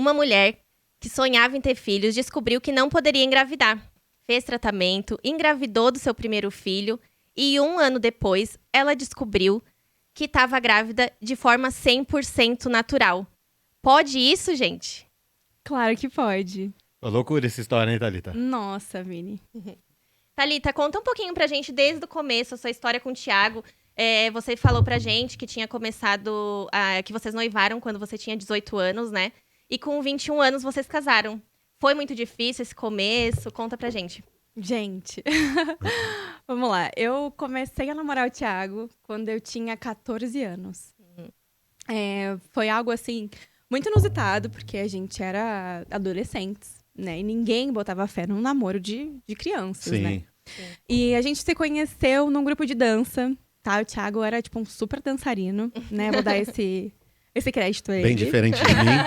Uma mulher que sonhava em ter filhos descobriu que não poderia engravidar. Fez tratamento, engravidou do seu primeiro filho e 1 ano depois ela descobriu que estava grávida de forma 100% natural. Pode isso, gente? Claro que pode. Loucura essa história, hein, Thalita? Nossa, Vini. Thalita, conta um pouquinho pra gente desde o começo, a sua história com o Thiago. Você falou pra gente que tinha começado, que vocês noivaram quando você tinha 18 anos, né? E com 21 anos vocês casaram. Foi muito difícil esse começo? Conta pra gente. Gente, vamos lá. Eu comecei a namorar o Thiago quando eu tinha 14 anos. Foi algo, assim, muito inusitado, porque a gente era adolescentes, né? E ninguém botava fé num namoro de crianças, Sim. né? E a gente se conheceu num grupo de dança, tá? O Thiago era, tipo, um super dançarino, né? Vou dar esse crédito a ele. Bem diferente de mim.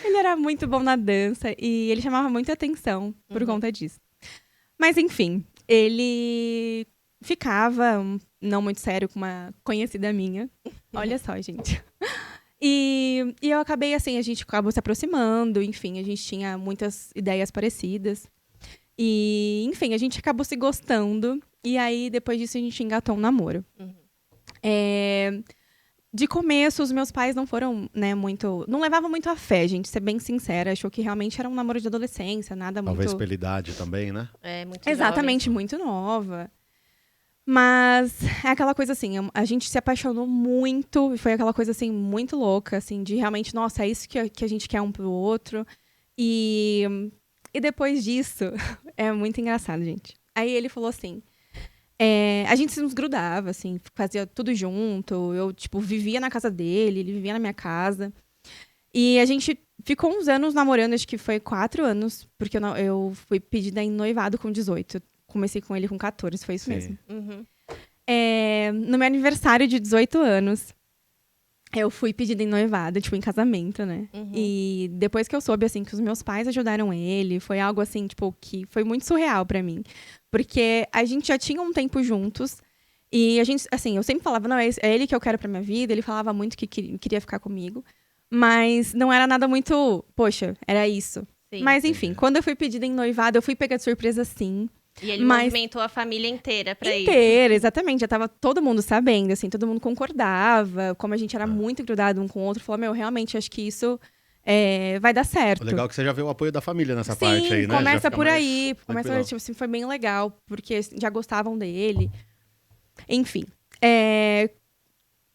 Ele era muito bom na dança e ele chamava muita atenção por conta disso. Mas, enfim, ele ficava não muito sério com uma conhecida minha. Olha só, gente. E eu acabei, assim, a gente acabou se aproximando, enfim, a gente tinha muitas ideias parecidas. E, enfim, a gente acabou se gostando. E aí, depois disso, a gente engatou um namoro. De começo, os meus pais não foram, né, muito... Não levavam muito a fé, gente, ser bem sincera. Achou que realmente era um namoro de adolescência, nada Talvez muito... pela idade também, né? Muito Exatamente, jovem. muito nova. Mas é aquela coisa assim, a gente se apaixonou muito. E foi aquela coisa assim, muito louca, assim, de realmente, nossa, é isso que a gente quer um pro outro. E depois disso, é muito engraçado, gente. Aí ele falou assim... a gente se nos grudava, assim, fazia tudo junto. Eu, tipo, vivia na casa dele, ele vivia na minha casa. E a gente ficou uns anos namorando, acho que foi 4 anos, porque eu fui pedida em noivado com 18. Eu comecei com ele com 14, foi isso Sim. mesmo. Uhum. No meu aniversário de 18 anos, eu fui pedida em noivado, tipo, em casamento, né? E depois que eu soube, assim, que os meus pais ajudaram ele, foi algo, assim, tipo, que foi muito surreal pra mim. Porque a gente já tinha um tempo juntos e a gente, assim, eu sempre falava, não, é ele que eu quero pra minha vida. Ele falava muito que queria ficar comigo. Mas não era nada muito, poxa, era isso. Sim. Mas, enfim, quando eu fui pedida em noivado, eu fui pegar de surpresa, sim. E ele Mas- movimentou a família inteira pra isso. Inteira, exatamente. Já tava todo mundo sabendo, assim, todo mundo concordava. Como a gente era muito grudado um com o outro, falou, meu, realmente, acho que isso vai dar certo. O legal é que você já vê o apoio da família nessa Sim, parte aí, né? Já começa fica por mais aí. Começa, tranquilão. tipo assim, foi bem legal, porque já gostavam dele. Enfim.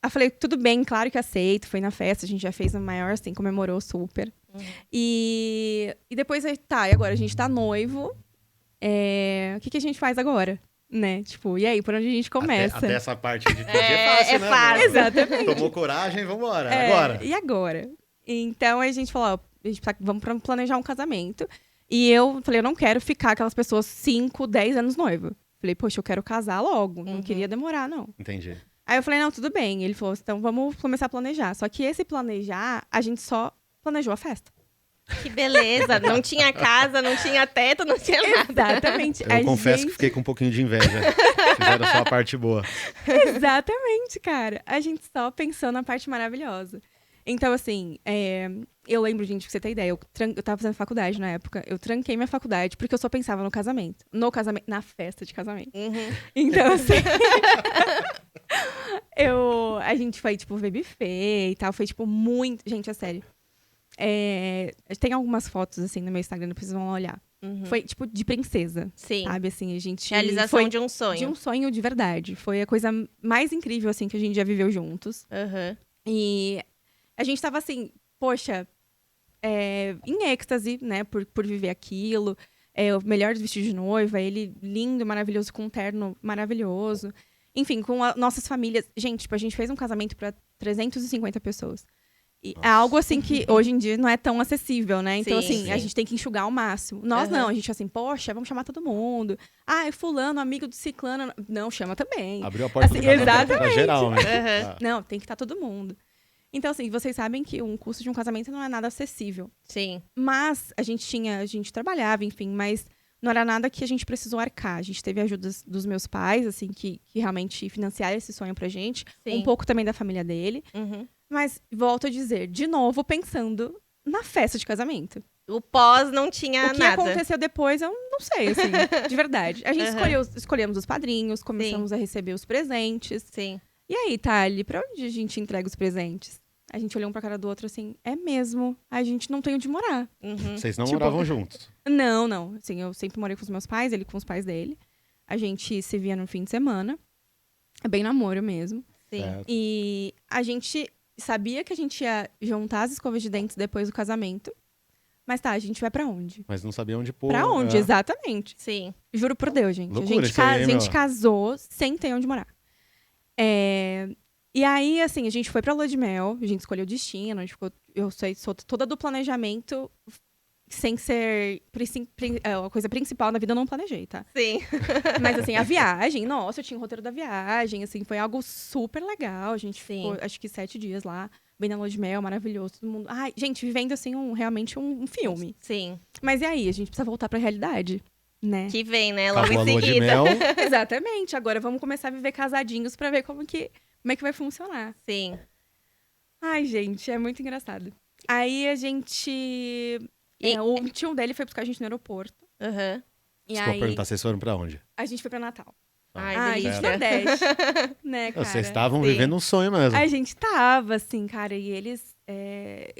Eu falei, tudo bem, claro que aceito. Foi na festa, a gente já fez a maior, assim, comemorou super. E depois, tá, e agora? A gente tá noivo. O que a gente faz agora? Né? Tipo, e aí, por onde a gente começa? Até essa parte de pedir é fácil, é né? fácil. Exatamente. Tomou coragem, vambora. Agora. E agora? Então a gente falou, ó, vamos planejar um casamento. E eu falei, eu não quero ficar aquelas pessoas 5, 10 anos noiva. Falei, poxa, eu quero casar logo. Não queria demorar, não. Entendi. Aí eu falei, não, tudo bem. Ele falou, então vamos começar a planejar. Só que esse planejar, a gente só planejou a festa. Que beleza. Não tinha casa, não tinha teto, não tinha nada. Exatamente. Eu confesso que fiquei com um pouquinho de inveja. Fizeram só a parte boa. Exatamente, cara. A gente só pensou na parte maravilhosa. Então, assim, eu lembro, gente, pra você ter ideia, eu tava fazendo faculdade na época, eu tranquei minha faculdade porque eu só pensava no casamento. Na festa de casamento. Então, assim... a gente foi, tipo, ver buffet e tal, foi, tipo, muito... Gente, é sério. Tem algumas fotos, assim, no meu Instagram, depois vocês vão lá olhar. Foi, tipo, de princesa. Sim. Sabe, assim, a gente... Realização foi de um sonho. de um sonho de verdade. Foi a coisa mais incrível, assim, que a gente já viveu juntos. Aham. E a gente tava assim, poxa, em êxtase, né, por viver aquilo. O melhor vestido de noiva, ele lindo, maravilhoso, com um terno maravilhoso. Enfim, com nossas famílias. Gente, tipo, a gente fez um casamento para 350 pessoas. E é algo assim que hoje em dia não é tão acessível, né? Então, Sim, assim, sim. a gente tem que enxugar ao máximo. Nós não, a gente assim, poxa, vamos chamar todo mundo. Ah, é fulano, amigo do ciclano. Não, chama também. Abriu a porta Assim, do casamento pra exatamente. geral, né? Aham. Não, tem que estar todo mundo. Então, assim, vocês sabem que um custo de um casamento não é nada acessível. Sim. Mas a gente trabalhava, enfim, mas não era nada que a gente precisou arcar. A gente teve ajudas dos meus pais, assim, que realmente financiaram esse sonho pra gente. Sim. Um pouco também da família dele. Uhum. Mas, volto a dizer, de novo, pensando na festa de casamento. O pós não tinha O que nada. aconteceu depois, eu não sei, assim, de verdade. A gente escolhemos os padrinhos, começamos a receber os presentes. Sim. E aí, Thali, pra onde a gente entrega os presentes? A gente olhou um pra cara do outro assim, é mesmo, a gente não tem onde morar. Uhum. Vocês não Tipo- moravam juntos. Não. Assim, eu sempre morei com os meus pais, ele com os pais dele. A gente se via no fim de semana. É bem namoro mesmo. Sim. Certo. E a gente sabia que a gente ia juntar as escovas de dentes depois do casamento. Mas tá, a gente vai pra onde? Mas não sabia onde pôr. Pra onde? É. Exatamente. Sim. Juro por Deus, gente. Loucura a gente, isso aí, a gente meu. casou sem ter onde morar. E aí, assim, a gente foi pra lua de mel, a gente escolheu o destino, a gente ficou, sou toda do planejamento, sem ser a coisa principal na vida, eu não planejei, tá? Sim. Mas, assim, a viagem, nossa, eu tinha o roteiro da viagem, assim, foi algo super legal. A gente Sim. ficou, acho que 7 dias lá, bem na lua de mel, maravilhoso, todo mundo. Ai, gente, vivendo, assim, realmente um filme. Sim. Mas e aí? A gente precisa voltar pra realidade, né? Que vem, né? Logo Acabou a em lua de seguida. mel. Exatamente. Agora vamos começar a viver casadinhos pra ver como é que vai funcionar. Sim. Ai, gente, é muito engraçado. Aí a gente... o tio dele foi buscar a gente no aeroporto. Aham. E Desculpa aí perguntar, vocês foram pra onde? a gente foi pra Natal. Ai, Ai, delícia. Nordeste. Né, cara? Vocês estavam Sim. vivendo um sonho mesmo. A gente tava, assim, cara, e eles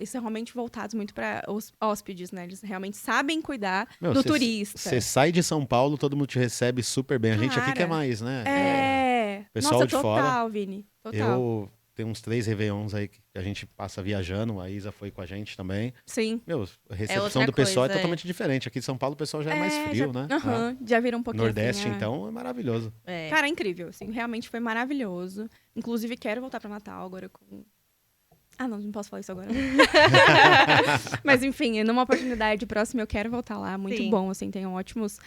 são realmente voltados muito para os hóspedes, né? Eles realmente sabem cuidar Meu, do cê- turista. Você sai de São Paulo, todo mundo te recebe super bem. A gente aqui Cara, quer mais, né? Pessoal Nossa, de total, fora. Vini. Total. Eu tenho uns 3 Réveillons aí que a gente passa viajando. A Isa foi com a gente também. Sim. Meu, a recepção outra do pessoal coisa, é totalmente diferente. Aqui em São Paulo o pessoal já é mais frio, né? Aham, já viram um pouquinho Nordeste, assim, então, é maravilhoso. É. Cara, é incrível, assim, realmente foi maravilhoso. Inclusive, quero voltar pra Natal agora com... Ah, não posso falar isso agora. Mas, enfim, numa oportunidade próxima eu quero voltar lá. Muito Sim. bom, assim, tenho ótimas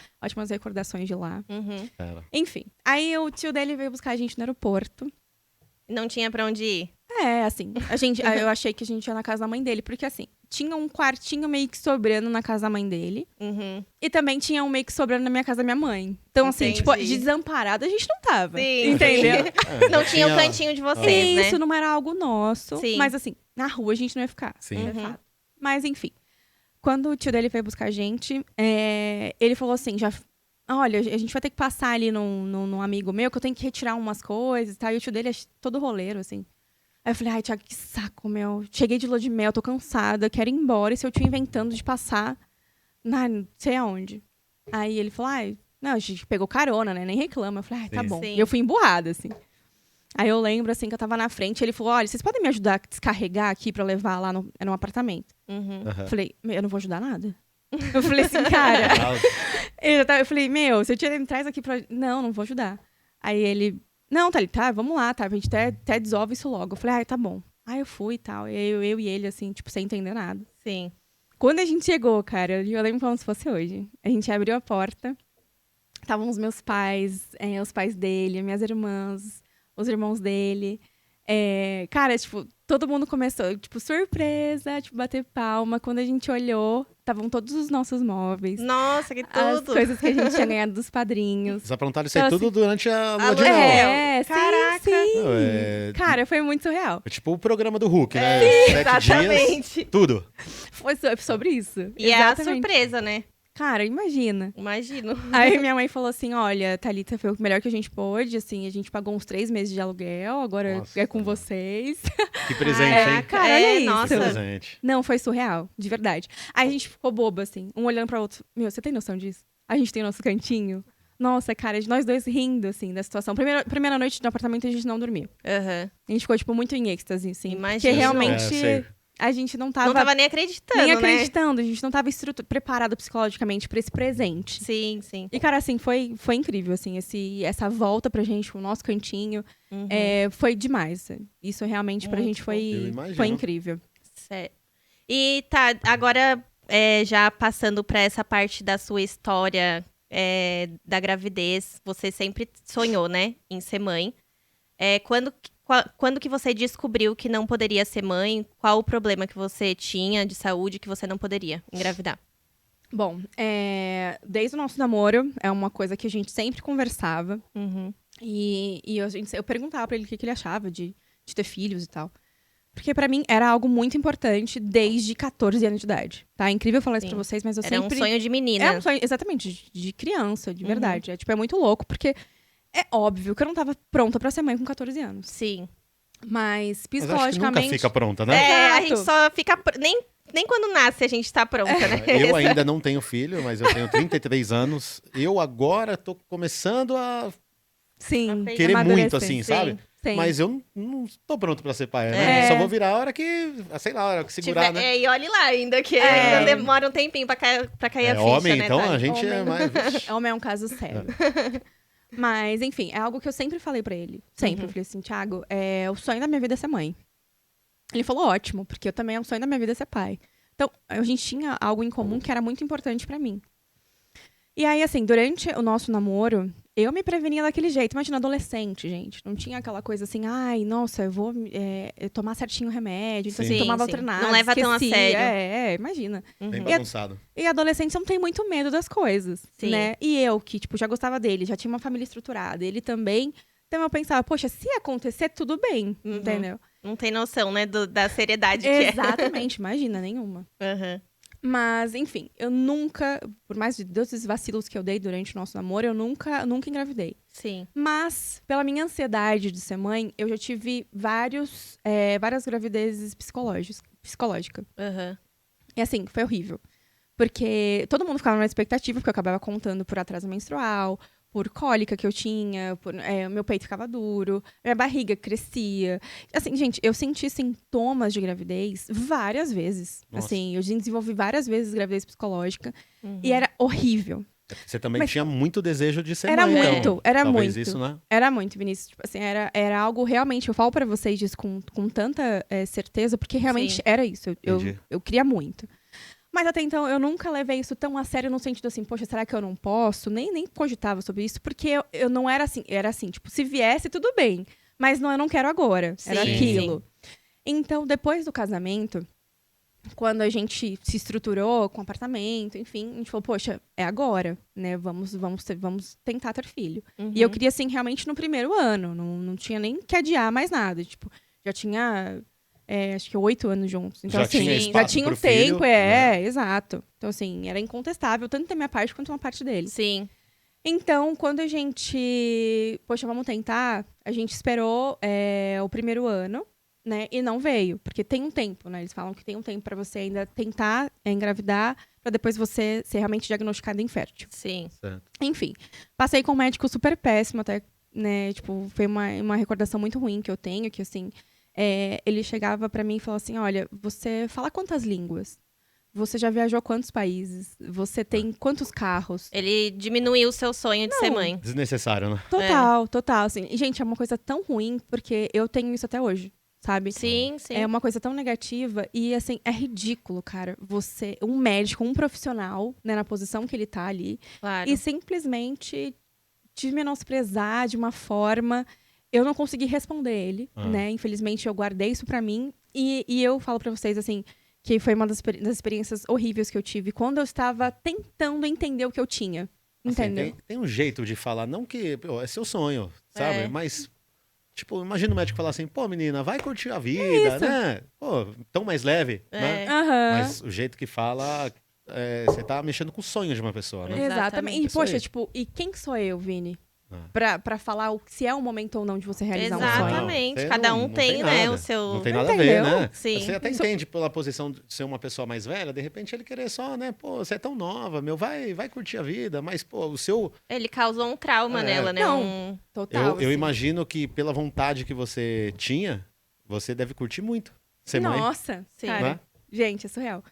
recordações de lá. Uhum. Cara, Enfim, aí o tio dele veio buscar a gente no aeroporto. Não tinha pra onde ir. Assim, eu achei que a gente ia na casa da mãe dele, porque assim, tinha um quartinho meio que sobrando na casa da mãe dele. Uhum. E também tinha um meio que sobrando na minha casa da minha mãe. Então, assim, Entendi. tipo, de desamparada a gente não tava. Sim. Entendeu? Não já tinha o cantinho de vocês, né? Isso não era algo nosso. Sim. Mas assim, na rua a gente não ia ficar. Sim. É Uhum. fato. Mas enfim. Quando o tio dele veio buscar a gente, ele falou assim, olha, a gente vai ter que passar ali num amigo meu, que eu tenho que retirar umas coisas e tal. E o tio dele é todo roleiro, assim. Aí eu falei, ai, Thiago, que saco, meu. Cheguei de lua de mel, tô cansada, quero ir embora. E se eu tio inventando de passar, não sei aonde. Aí ele falou, ai, não, a gente pegou carona, né? Nem reclama. Eu falei, ai, tá Sim. bom. Sim. E eu fui emburrada, assim. Aí eu lembro, assim, que eu tava na frente, ele falou, olha, vocês podem me ajudar a descarregar aqui pra eu levar lá no apartamento? Uhum. Aham. Eu falei, eu não vou ajudar nada. Eu falei assim, cara... eu falei, meu, se eu tio ele me traz aqui pra... Não vou ajudar. Aí ele, não, tá, vamos lá, tá? A gente até desolve isso logo. Eu falei, tá bom. Aí eu fui e tal. Eu e ele, assim, tipo, sem entender nada. Sim. Quando a gente chegou, cara, eu lembro como se fosse hoje. A gente abriu a porta, estavam os meus pais, os pais dele, minhas irmãs, os irmãos dele. Cara, tipo, todo mundo começou, tipo, surpresa, tipo, bater palma. Quando a gente olhou, estavam todos os nossos móveis. Nossa, que As tudo. coisas que a gente tinha ganhado dos padrinhos. Vocês aprontaram isso aí Então, tudo durante a lua a de lua de mel. mel. Sim, Caraca. sim. Não, é Cara, foi muito surreal. tipo o programa do Hulk, né? 7 dias, Exatamente. tudo. Foi sobre isso. E é a Exatamente. surpresa, né? Cara, imagina. Imagino. Aí minha mãe falou assim, olha, Thalita, foi o melhor que a gente pôde, assim, a gente pagou uns 3 meses de aluguel, agora Nossa, é com Senhora. vocês. Que presente, hein? Cara, olha isso. nossa. Presente. Não, foi surreal, de verdade. Aí a gente ficou boba, assim, um olhando pra outro. Meu, você tem noção disso? A gente tem nosso cantinho? Nossa, cara, nós dois rindo, assim, da situação. Primeira noite no apartamento a gente não dormiu. Aham. A gente ficou, tipo, muito em êxtase, assim. Imagino. Porque realmente sei. a gente não Não tava tava nem acreditando, nem né? acreditando, a gente não tava preparado psicologicamente pra esse presente. Sim, sim. E, cara, assim, foi incrível, assim, essa volta pra gente, o nosso cantinho, Uhum. foi demais. Isso realmente pra Muito gente Eu foi imagino. incrível. Certo. E tá, agora já passando pra essa parte da sua história da gravidez, você sempre sonhou, né, em ser mãe. Quando que você descobriu que não poderia ser mãe? Qual o problema que você tinha de saúde que você não poderia engravidar? Bom, desde o nosso namoro, é uma coisa que a gente sempre conversava. Uhum. E eu perguntava pra ele o que ele achava de ter filhos e tal. Porque pra mim era algo muito importante desde 14 anos de idade. Tá? É incrível falar isso Sim. pra vocês, mas eu Era sempre... um sonho de menina. É um sonho, exatamente, de criança, de verdade. É, tipo, é muito louco, porque é óbvio que eu não tava pronta pra ser mãe com 14 anos. Sim. Mas Mas acho que psicologicamente... nunca fica pronta, né? É, a Exato. gente só fica... Nem quando nasce a gente tá pronta, né? Eu ainda não tenho filho, mas eu tenho 33 anos. Eu agora tô começando a Sim, querer amadurecer. muito, assim, sabe? Sim. Mas eu não tô pronto pra ser pai, né? É. Só vou virar a hora que, sei lá, a hora que segurar, né? E olhe lá ainda, que É. ainda demora um tempinho pra cair a ficha, Homem, né, então Thali? a gente é Homem. mais... Vixe. Homem é um caso sério. Mas, enfim, é algo que eu sempre falei pra ele. Sempre. Eu falei assim, Thiago, o sonho da minha vida é ser mãe. Ele falou, ótimo, porque eu também, o sonho da minha vida é ser pai. Então, a gente tinha algo em comum que era muito importante pra mim. E aí, assim, durante o nosso namoro, eu me prevenia daquele jeito. Imagina, adolescente, gente. Não tinha aquela coisa assim, ai, nossa, eu vou tomar certinho o remédio. Então, Sim. assim, tomava Sim. alternado, Não leva tão a esquecia. sério. Imagina. Bem Uhum. bagunçado. E adolescentes não tem muito medo das coisas, Sim. né? E eu, que, tipo, já gostava dele, já tinha uma família estruturada, ele também. Então eu pensava, poxa, se acontecer, tudo bem, Uhum. entendeu? Não tem noção, né, da seriedade que é. Exatamente, imagina, nenhuma. Uhum. Mas, enfim, eu nunca, por mais de desses vacilos que eu dei durante o nosso namoro, eu nunca engravidei. Sim. Mas, pela minha ansiedade de ser mãe, eu já tive várias gravidezes psicológicas. Uhum. E assim, foi horrível. Porque todo mundo ficava na expectativa, porque eu acabava contando por atraso menstrual, por cólica que eu tinha, meu peito ficava duro, minha barriga crescia. Assim, gente, eu senti sintomas de gravidez várias vezes. Nossa. Assim, eu desenvolvi várias vezes gravidez psicológica. Uhum. E era horrível. Você também Mas- tinha muito desejo de ser Era mãe, então. muito, era Talvez muito. isso, né? Era muito, Vinícius. Tipo assim, era algo realmente... Eu falo pra vocês disso com tanta certeza, porque realmente Sim. era isso. Entendi. Eu queria muito. Mas até então, eu nunca levei isso tão a sério no sentido assim, poxa, será que eu não posso? Nem cogitava sobre isso, porque eu não era assim. Era assim, tipo, se viesse, tudo bem. Mas não, eu não quero agora. Era Sim, aquilo. Então, depois do casamento, quando a gente se estruturou com apartamento, enfim, a gente falou, poxa, é agora, né? Vamos tentar ter filho. Uhum. E eu queria, assim, realmente no primeiro ano. Não tinha nem que adiar mais nada. Tipo, já tinha, acho que 8 anos juntos. Então, Já assim, tinha já espaço tinha um pro filho, tempo, né? exato. Então, assim, era incontestável, tanto da minha parte quanto da parte dele. Sim. Então, quando a gente, poxa, vamos tentar, a gente esperou o primeiro ano, né? E não veio, porque tem um tempo, né? Eles falam que tem um tempo pra você ainda tentar engravidar, pra depois você ser realmente diagnosticada infértil. Sim. Certo. Enfim, passei com um médico super péssimo até, né? Tipo, foi uma recordação muito ruim que eu tenho, que assim, ele chegava pra mim e falou assim, olha, você fala quantas línguas? Você já viajou quantos países? Você tem quantos carros? Ele diminuiu o seu sonho de ser mãe. Desnecessário, né? Total, assim. E, gente, é uma coisa tão ruim, porque eu tenho isso até hoje, sabe? Sim, sim. É uma coisa tão negativa e, assim, é ridículo, cara. Você, um médico, um profissional, né, na posição que ele tá ali, Claro. e simplesmente te menosprezar de uma forma... Eu não consegui responder ele, né? Infelizmente, eu guardei isso pra mim. E eu falo pra vocês, assim, que foi uma das experiências horríveis que eu tive quando eu estava tentando entender o que eu tinha. Assim, Entendeu? tem um jeito de falar, não que pô, é seu sonho, sabe? É. Mas, tipo, imagina o médico falar assim, pô, menina, vai curtir a vida, isso. né? Pô, tão mais leve, né? Aham. Mas o jeito que fala, você tá mexendo com o sonho de uma pessoa, né? Exatamente. E, Isso aí. poxa, tipo, e quem sou eu, Vini? Ah. Pra falar se é o momento ou não de você realizar um sonho. Exatamente. Você Cada não- um não tem, né, nada. o seu... Não tem nada a Entendeu? ver, né? Sim. Você até entende pela posição de ser uma pessoa mais velha, de repente ele querer só, né? Pô, você é tão nova, vai curtir a vida, mas, pô, o seu... Ele causou um trauma nela, né? Não. Total. Eu assim. imagino que pela vontade que você tinha, você deve curtir muito ser mãe, Nossa, Sim. cara. né? Gente, é surreal.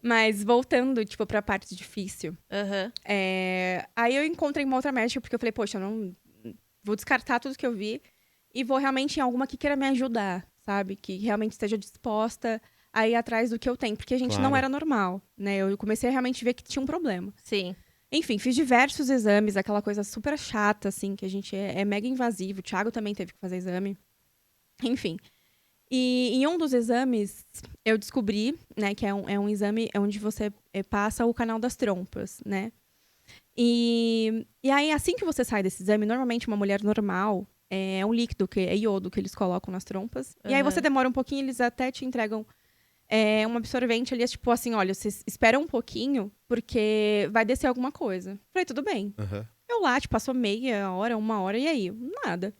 Mas voltando, tipo, pra parte difícil. Aham. Aí eu encontrei uma outra médica, porque eu falei, poxa, eu não vou descartar tudo que eu vi e vou realmente em alguma que queira me ajudar, sabe? Que realmente esteja disposta a ir atrás do que eu tenho. Porque a gente não Claro. era normal, né? Eu comecei a realmente ver que tinha um problema. Sim. Enfim, fiz diversos exames, aquela coisa super chata, assim, que a gente é mega invasivo. O Thiago também teve que fazer exame. Enfim. E em um dos exames, eu descobri, né, que é um exame onde você passa o canal das trompas, né? E aí, assim que você sai desse exame, normalmente uma mulher normal, É um líquido, que é iodo, que eles colocam nas trompas. E aí você demora um pouquinho, eles até te entregam um absorvente ali, tipo assim, olha, vocês esperam um pouquinho, porque vai descer alguma coisa. Falei, tudo bem. Eu lá, tipo, passou meia hora, 1 hora, e aí? Nada.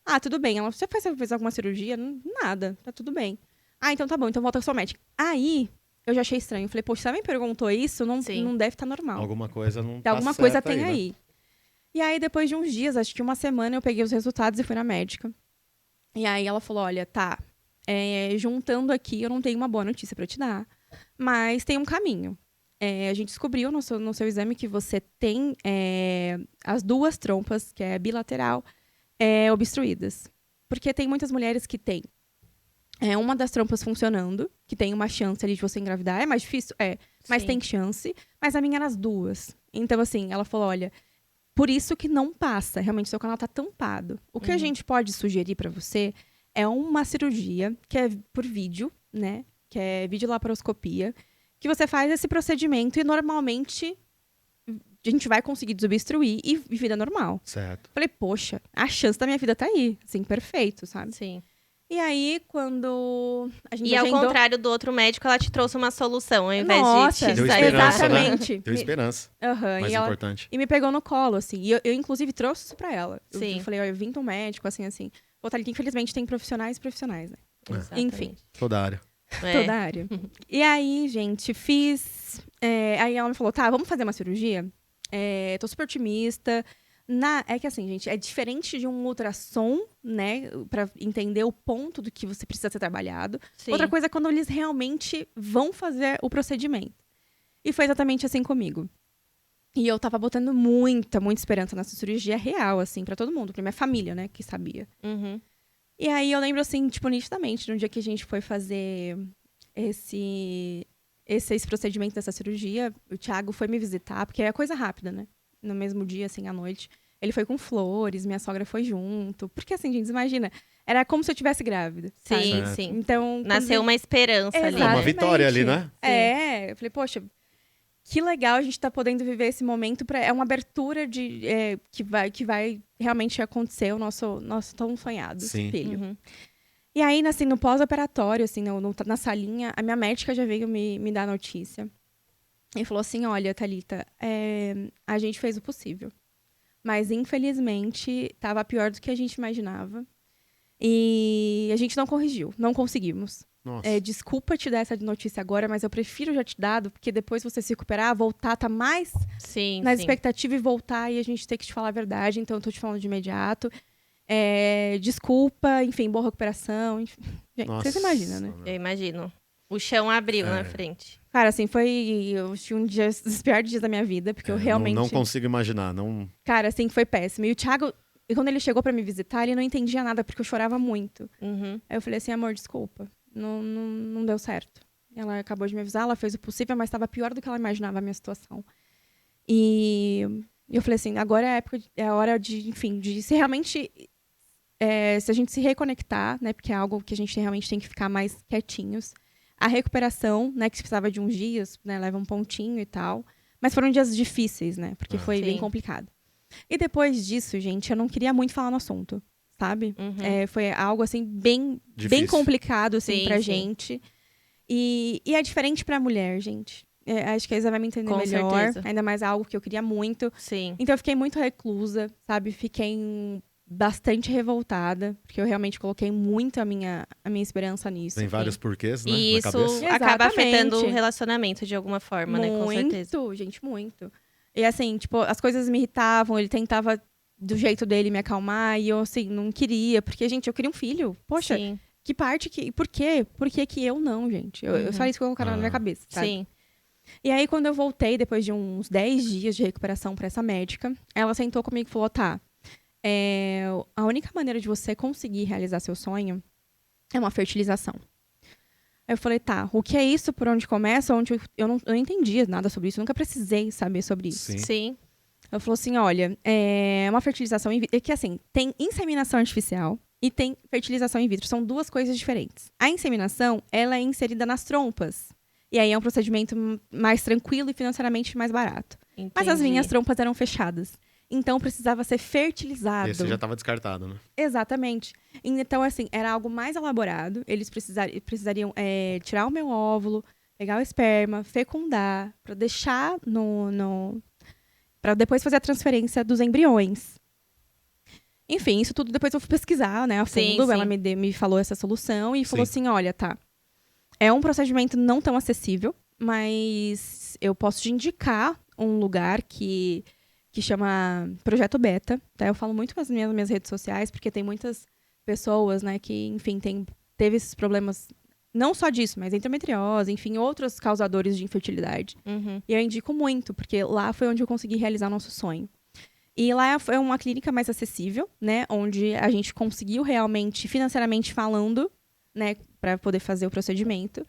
Ah, tudo bem. Ela, você fez alguma cirurgia? Nada, tá tudo bem. Ah, então tá bom, então volta com a sua médica. Aí, eu já achei estranho. Falei, poxa, se ela me perguntou isso, não deve estar normal. Alguma coisa não tá Alguma coisa tem né? aí. E aí, depois de uns dias, acho que 1 semana, eu peguei os resultados e fui na médica. E aí, ela falou, olha, tá, juntando aqui, eu não tenho uma boa notícia pra te dar. Mas tem um caminho. A gente descobriu no seu exame que você tem as 2 trompas, que é bilateral, obstruídas. Porque tem muitas mulheres que têm uma das trompas funcionando, que tem uma chance ali de você engravidar. É mais difícil? Mas Sim. tem chance. Mas a minha era as 2. Então, assim, ela falou, olha, por isso que não passa. Realmente, seu canal tá tampado. O que a gente pode sugerir pra você é uma cirurgia, que é por vídeo, né? Que é videolaparoscopia, que você faz esse procedimento e normalmente a gente vai conseguir desobstruir e vida normal. Certo. Falei, poxa, a chance da minha vida tá aí. Assim, perfeito, sabe? Sim. E aí, quando a gente E ao agendou... contrário do outro médico, ela te trouxe uma solução, ao invés Nossa, de te Deu sair esperança, né? exatamente. Deu esperança. Aham, Mais e ela importante. me pegou no colo, assim. E eu inclusive, trouxe isso pra ela. Sim. Eu falei, olha, eu vim de um médico, assim. Pô, Thalita, infelizmente, tem profissionais e profissionais, né? Exatamente. Enfim. Toda a área. Toda a área. E aí, gente, fiz... aí ela me falou, tá, vamos fazer uma cirurgia? Tô super otimista. É que assim, gente, é diferente de um ultrassom, né? Pra entender o ponto do que você precisa ser trabalhado. Sim. Outra coisa é quando eles realmente vão fazer o procedimento. E foi exatamente assim comigo. E eu tava botando muita esperança nessa cirurgia real, assim, pra todo mundo. Pra minha família, né, que sabia. Uhum. E aí eu lembro, assim, tipo, nitidamente, no dia que a gente foi fazer esse procedimento dessa cirurgia, o Thiago foi me visitar, porque é coisa rápida, né? No mesmo dia, assim, à noite. Ele foi com flores, minha sogra foi junto. Porque, assim, gente, imagina, era como se eu estivesse grávida. sabe? Sim, Certo. sim. Então, Nasceu uma esperança ali. É uma Exatamente. vitória ali, né? Eu falei, poxa, que legal a gente tá podendo viver esse momento. É uma abertura que vai realmente acontecer o nosso tão sonhado Sim. filho. Uhum. E aí, assim, no pós-operatório, assim, na salinha, a minha médica já veio me dar a notícia. E falou assim, olha, Thalita, a gente fez o possível. Mas, infelizmente, estava pior do que a gente imaginava. E a gente não corrigiu, não conseguimos. Nossa. Desculpa te dar essa notícia agora, mas eu prefiro já te dar, porque depois você se recuperar, voltar, tá mais Sim, na sim. expectativa e voltar e a gente ter que te falar a verdade. Então, eu tô te falando de imediato. Desculpa, enfim, boa recuperação. Enfim. Gente, Nossa. vocês imaginam, né? Eu imagino. O chão abriu na frente. Cara, assim, eu tinha um dos piores dias da minha vida, porque eu realmente... Não consigo imaginar. Não... Cara, assim, foi péssimo. E o Thiago, quando ele chegou pra me visitar, ele não entendia nada, porque eu chorava muito. Uhum. Aí eu falei assim, amor, desculpa. Não deu certo. Ela acabou de me avisar, ela fez o possível, mas estava pior do que ela imaginava a minha situação. E eu falei assim, agora é a hora de, enfim, de se realmente... se a gente se reconectar, né? Porque é algo que a gente realmente tem que ficar mais quietinhos. A recuperação, né? Que precisava de uns dias, né? Leva um pontinho e tal. Mas foram dias difíceis, né? Porque foi bem Sim. complicado. E depois disso, gente, eu não queria muito falar no assunto, sabe? Uhum. Foi algo, assim, bem Difícil. complicado, assim, Sim, pra sim. gente. E é diferente pra mulher, gente. Acho que a Isa vai me entender Com melhor. certeza. Ainda mais algo que eu queria muito. Sim. Então, eu fiquei muito reclusa, sabe? Fiquei bastante revoltada, porque eu realmente coloquei muito a minha esperança nisso. Tem vários porquês, né? E na isso cabeça. acaba Exatamente. afetando o relacionamento de alguma forma, né? Com certeza. Muito, gente, muito. E assim, tipo, as coisas me irritavam, ele tentava do jeito dele me acalmar, e eu, assim, não queria, porque, gente, eu queria um filho. Poxa, Sim. que parte que... Por quê? Por que que eu não, gente? Eu só isso que eu colocaram na minha cabeça, sabe? Sim. E aí, quando eu voltei, depois de uns 10 dias de recuperação pra essa médica, ela sentou comigo e falou, tá, a única maneira de você conseguir realizar seu sonho é uma fertilização. Aí eu falei, tá, o que é isso? Por onde começa? Eu não entendia nada sobre isso, eu nunca precisei saber sobre isso. Sim. Sim. Ela falou assim, olha, uma fertilização in vitro, que assim, tem inseminação artificial e tem fertilização in vitro, são duas coisas diferentes. A inseminação, ela é inserida nas trompas, e aí é um procedimento mais tranquilo e financeiramente mais barato. Mas as Entendi. minhas trompas eram fechadas. então precisava ser fertilizado. Esse já estava descartado, né? Exatamente. Então, assim, era algo mais elaborado. Eles precisariam tirar o meu óvulo, pegar o esperma, fecundar, para deixar para depois fazer a transferência dos embriões. Enfim, isso tudo depois eu fui pesquisar, né, a fundo. Sim. Ela me falou essa solução e falou Sim. assim, olha, tá, é um procedimento não tão acessível, mas eu posso te indicar um lugar que chama Projeto Beta, tá? Eu falo muito nas minhas redes sociais, porque tem muitas pessoas, né, que, enfim, teve esses problemas, não só disso, mas endometriose, enfim, outros causadores de infertilidade. Uhum. E eu indico muito, porque lá foi onde eu consegui realizar nosso sonho. E lá foi uma clínica mais acessível, né? Onde a gente conseguiu realmente, financeiramente falando, né? Para poder fazer o procedimento.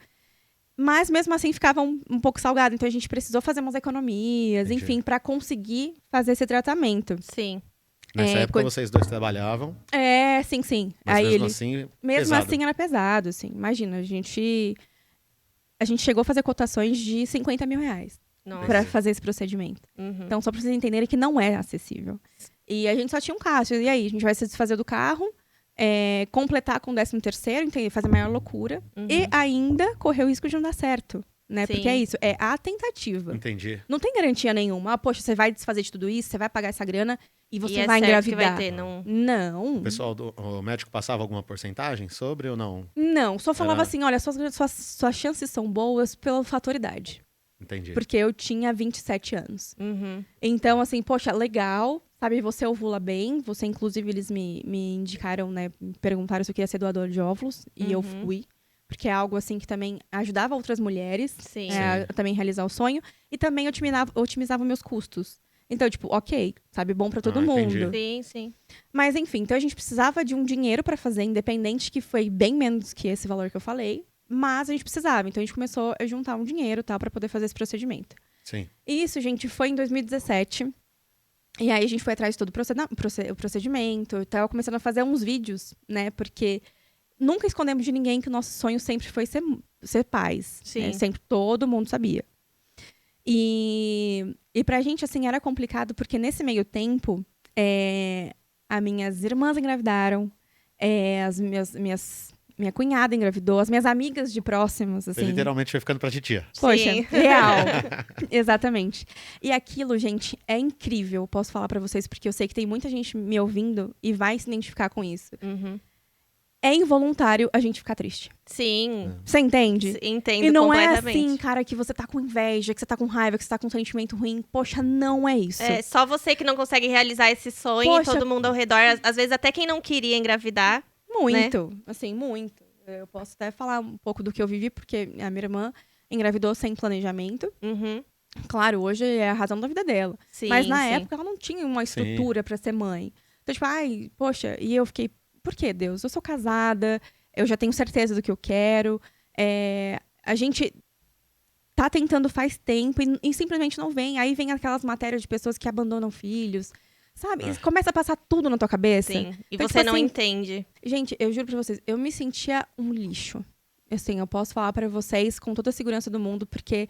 Mas mesmo assim ficava um pouco salgado. Então a gente precisou fazer umas economias, Entendi. enfim, para conseguir fazer esse tratamento. Sim. Nessa época vocês dois trabalhavam, Sim. mas Aí mesmo ele, assim, mesmo pesado. assim era pesado, assim. Imagina, a gente chegou a fazer cotações de 50 mil reais. Nossa. Pra fazer esse procedimento. Uhum. Então, só pra vocês entenderem que não é acessível. E a gente só tinha um carro. E aí, a gente vai se desfazer do carro, completar com o 13º, entendeu? Fazer a maior loucura. Uhum. E ainda correr o risco de não dar certo. Né? Sim. Porque é isso, é a tentativa. Entendi. Não tem garantia nenhuma. Ah, poxa, você vai desfazer de tudo isso, você vai pagar essa grana e você E é vai certo que engravidar. vai ter, não... Não. O pessoal, o médico passava alguma porcentagem sobre ou não? Não, só falava Era- assim, olha, suas chances são boas pelo fator idade. Entendi. Porque eu tinha 27 anos. Uhum. Então, assim, poxa, legal, sabe? Você ovula bem. Você, inclusive, eles me indicaram, né? Me perguntaram se eu queria ser doador de óvulos. E eu Uhum. fui. Porque é algo, assim, que também ajudava outras mulheres Sim. a também realizar o sonho. E também otimizava meus custos. Então, tipo, ok, sabe? Bom pra todo entendi. mundo. Sim, sim. Mas, enfim, então a gente precisava de um dinheiro pra fazer, independente, que foi bem menos que esse valor que eu falei. Mas a gente precisava. Então, a gente começou a juntar um dinheiro, tal, pra poder fazer esse procedimento. Sim. E isso, gente, foi em 2017. E aí a gente foi atrás de todo o procedimento. Tava começando a fazer uns vídeos, né? Porque nunca escondemos de ninguém que o nosso sonho sempre foi ser pais. Sim. Né? Sempre todo mundo sabia. E pra gente, assim, era complicado, porque nesse meio tempo, as minhas irmãs engravidaram, minha cunhada engravidou, as minhas amigas de próximos, Você assim. literalmente foi ficando pra titia. Poxa, Sim. real. Exatamente. E aquilo, gente, é incrível. Eu posso falar pra vocês, porque eu sei que tem muita gente me ouvindo e vai se identificar com isso. Uhum. É involuntário a gente ficar triste. Sim. Você entende? Entendo E não é completamente. assim, cara, que você tá com inveja, que você tá com raiva, que você tá com um sentimento ruim. Poxa, não é isso. É só você que não consegue realizar esse sonho Poxa. e todo mundo ao redor. Às vezes até quem não queria engravidar. Muito. Assim, muito. Eu posso até falar um pouco do que eu vivi, porque a minha irmã engravidou sem planejamento. Uhum. Claro, hoje é a razão da vida dela. Sim, Mas na sim. época ela não tinha uma estrutura pra ser mãe. Então, tipo, ai, poxa, e eu fiquei, por que, Deus? Eu sou casada, eu já tenho certeza do que eu quero. A gente tá tentando faz tempo e simplesmente não vem. Aí vem aquelas matérias de pessoas que abandonam filhos, sabe? E começa a passar tudo na tua cabeça. Sim. E Então, você tipo não assim, entende. Gente, eu juro pra vocês, eu me sentia um lixo. Assim, eu posso falar pra vocês com toda a segurança do mundo, porque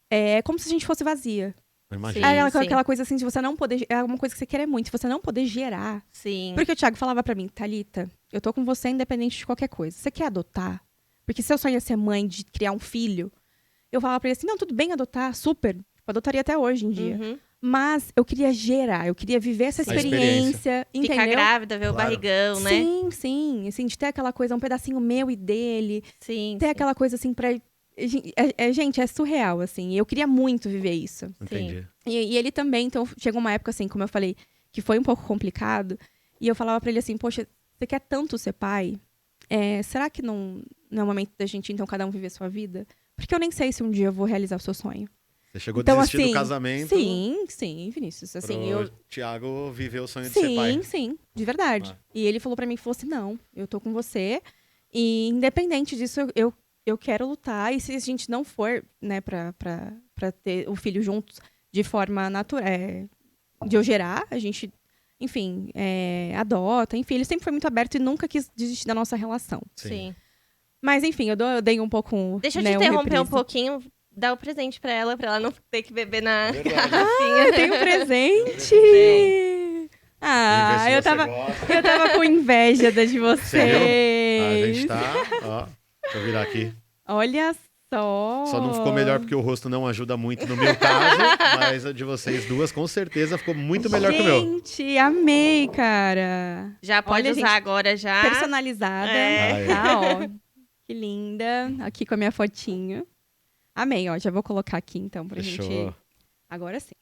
é como se a gente fosse vazia. Eu Sim. imagino. É aquela coisa assim, de você não poder... É uma coisa que você quer muito, se você não poder gerar. Sim. Porque o Thiago falava pra mim, Thalita, eu tô com você independente de qualquer coisa. Você quer adotar? Porque se eu sonho ser mãe, de criar um filho, eu falava pra ele assim, não, tudo bem adotar, super. Adotaria até hoje em dia. Uhum. Mas eu queria gerar, eu queria viver essa A experiência. Ficar entendeu? grávida, ver o Claro. barrigão, né? Sim, sim. Assim, de ter aquela coisa, um pedacinho meu e dele. Sim. Ter sim. aquela coisa assim pra... Gente, é surreal, assim. Eu queria muito viver isso. Entendi. E ele também, então, chegou uma época, assim, como eu falei, que foi um pouco complicado. E eu falava pra ele assim, poxa, você quer tanto ser pai? Será que não é o momento da gente, então, cada um viver sua vida? Porque eu nem sei se um dia eu vou realizar o seu sonho. Você chegou a Então, desistir assim, do casamento. Sim, Vinícius. Assim, Pro Thiago viveu o sonho de ser pai. Sim, de verdade. Ah. E ele falou pra mim, falou assim, não, eu tô com você. E independente disso, eu quero lutar. E se a gente não for, né, pra ter o filho juntos de forma natural, de eu gerar, a gente, enfim, adota. Enfim, ele sempre foi muito aberto e nunca quis desistir da nossa relação. Sim. Mas, enfim, eu dei um pouco, Deixa eu né, te interromper um reprise. pouquinho. Dá o presente pra ela não ter que beber na Verdade. garrafinha. Tem um presente! Ah, eu tava com inveja de vocês. A gente tá, ó, deixa eu virar aqui. Olha só. Só não ficou melhor porque o rosto não ajuda muito no meu caso, mas a de vocês duas com certeza ficou muito melhor que o meu. Gente, amei, cara. Já pode Olha, usar gente, agora já. Personalizada. É. Tá, ó. Que linda. Aqui com a minha fotinho. Amei, ó. Já vou colocar aqui, então, pra Fechou. gente... Agora sim.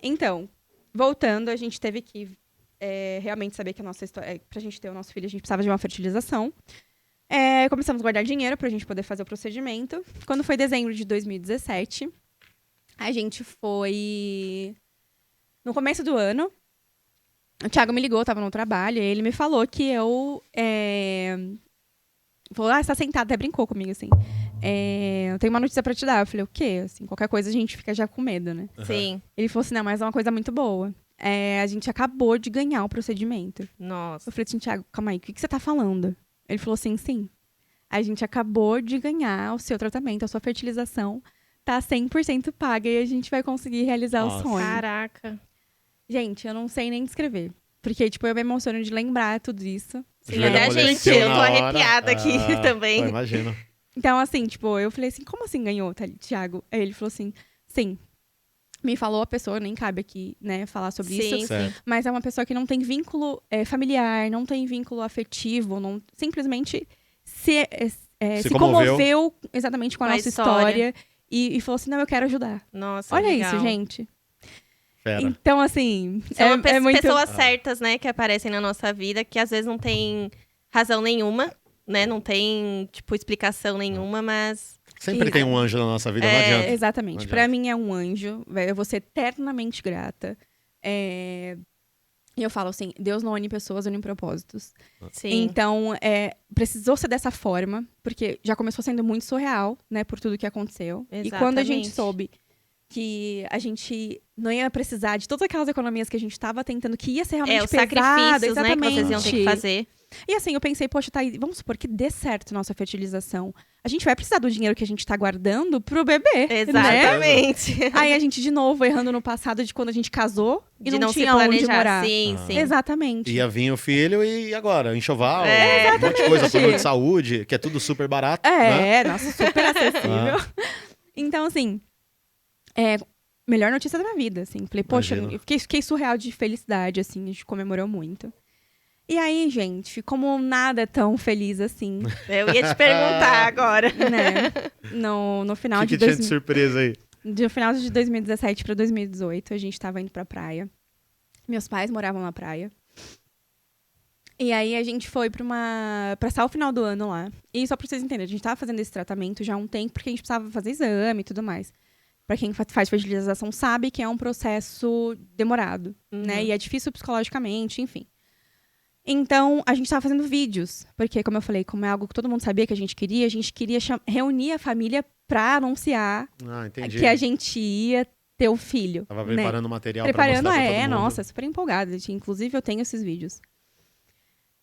Então, voltando, a gente teve que realmente saber que a nossa história... Pra gente ter o nosso filho, a gente precisava de uma fertilização. Começamos a guardar dinheiro pra gente poder fazer o procedimento. Quando foi dezembro de 2017, a gente foi... No começo do ano, o Thiago me ligou, eu tava no trabalho, e ele me falou que eu... Falou, você tá sentada, até brincou comigo, assim. Eu tenho uma notícia pra te dar. Eu falei, o quê? Assim, qualquer coisa a gente fica já com medo, né? Sim. Ele falou assim, não, mas é uma coisa muito boa. A gente acabou de ganhar o procedimento. Nossa. Eu falei assim, Thiago, calma aí, o que você tá falando? Ele falou assim, sim. A gente acabou de ganhar o seu tratamento, a sua fertilização tá 100% paga e a gente vai conseguir realizar o sonho. Caraca. Gente, eu não sei nem descrever. Porque, tipo, eu me emociono de lembrar tudo isso. Sim, até a gente, eu tô arrepiada aqui também. Imagino. Então, assim, tipo, eu falei assim, como assim ganhou, Thiago? Aí ele falou assim, sim. Me falou a pessoa, nem cabe aqui, né, falar sobre isso. Sim. Mas é uma pessoa que não tem vínculo familiar, não tem vínculo afetivo, não, simplesmente se comoveu exatamente com a nossa história e falou assim, não, eu quero ajudar. Nossa, olha legal. Isso, gente. Fera. Então, assim, São muito... pessoas certas, né, que aparecem na nossa vida, que às vezes não tem razão nenhuma, né, não tem, tipo, explicação nenhuma, mas... Sempre tem um anjo na nossa vida, não adianta. Exatamente. Não Pra adianta. mim é um anjo. Eu vou ser eternamente grata. E eu falo assim, Deus não une pessoas, une propósitos. Sim. Então, precisou ser dessa forma, porque já começou sendo muito surreal, né, por tudo que aconteceu. E quando a gente Exatamente. soube que a gente não ia precisar de todas aquelas economias que a gente estava tentando, que ia ser realmente os pesado, sacrifícios, né, que exatamente. vocês iam ter que fazer. E assim, eu pensei, poxa, Thaís, vamos supor que dê certo nossa fertilização. A gente vai precisar do dinheiro que a gente tá guardando pro bebê, né? Exatamente. Aí a gente, de novo, errando no passado de quando a gente casou e De não não se tinha onde planejar. morar. Sim. Exatamente. Ia vir o filho e agora? Enxoval, É. um monte de coisa, plano de saúde, que é tudo super barato. né? Nossa, super acessível. Então, assim, melhor notícia da minha vida, assim. Falei, poxa, Imagino. eu fiquei surreal de felicidade, assim, a gente comemorou muito. E aí, gente, como nada é tão feliz assim, Eu ia te perguntar agora. né? No final O que de tinha de surpresa aí? no final de 2017 para 2018, a gente tava indo pra praia. Meus pais moravam na praia. E aí a gente foi pra passar o final do ano lá. E só pra vocês entenderem, a gente tava fazendo esse tratamento já há um tempo, porque a gente precisava fazer exame e tudo mais. Pra quem faz fertilização sabe que é um processo demorado, né? E é difícil psicologicamente, enfim. Então, a gente tava fazendo vídeos. Porque, como eu falei, como é algo que todo mundo sabia que a gente queria reunir a família pra anunciar Ah, entendi. que a gente ia ter o filho. Tava né? preparando material Preparando, pra mostrar pra todo mundo. nossa, super empolgada. Inclusive, eu tenho esses vídeos.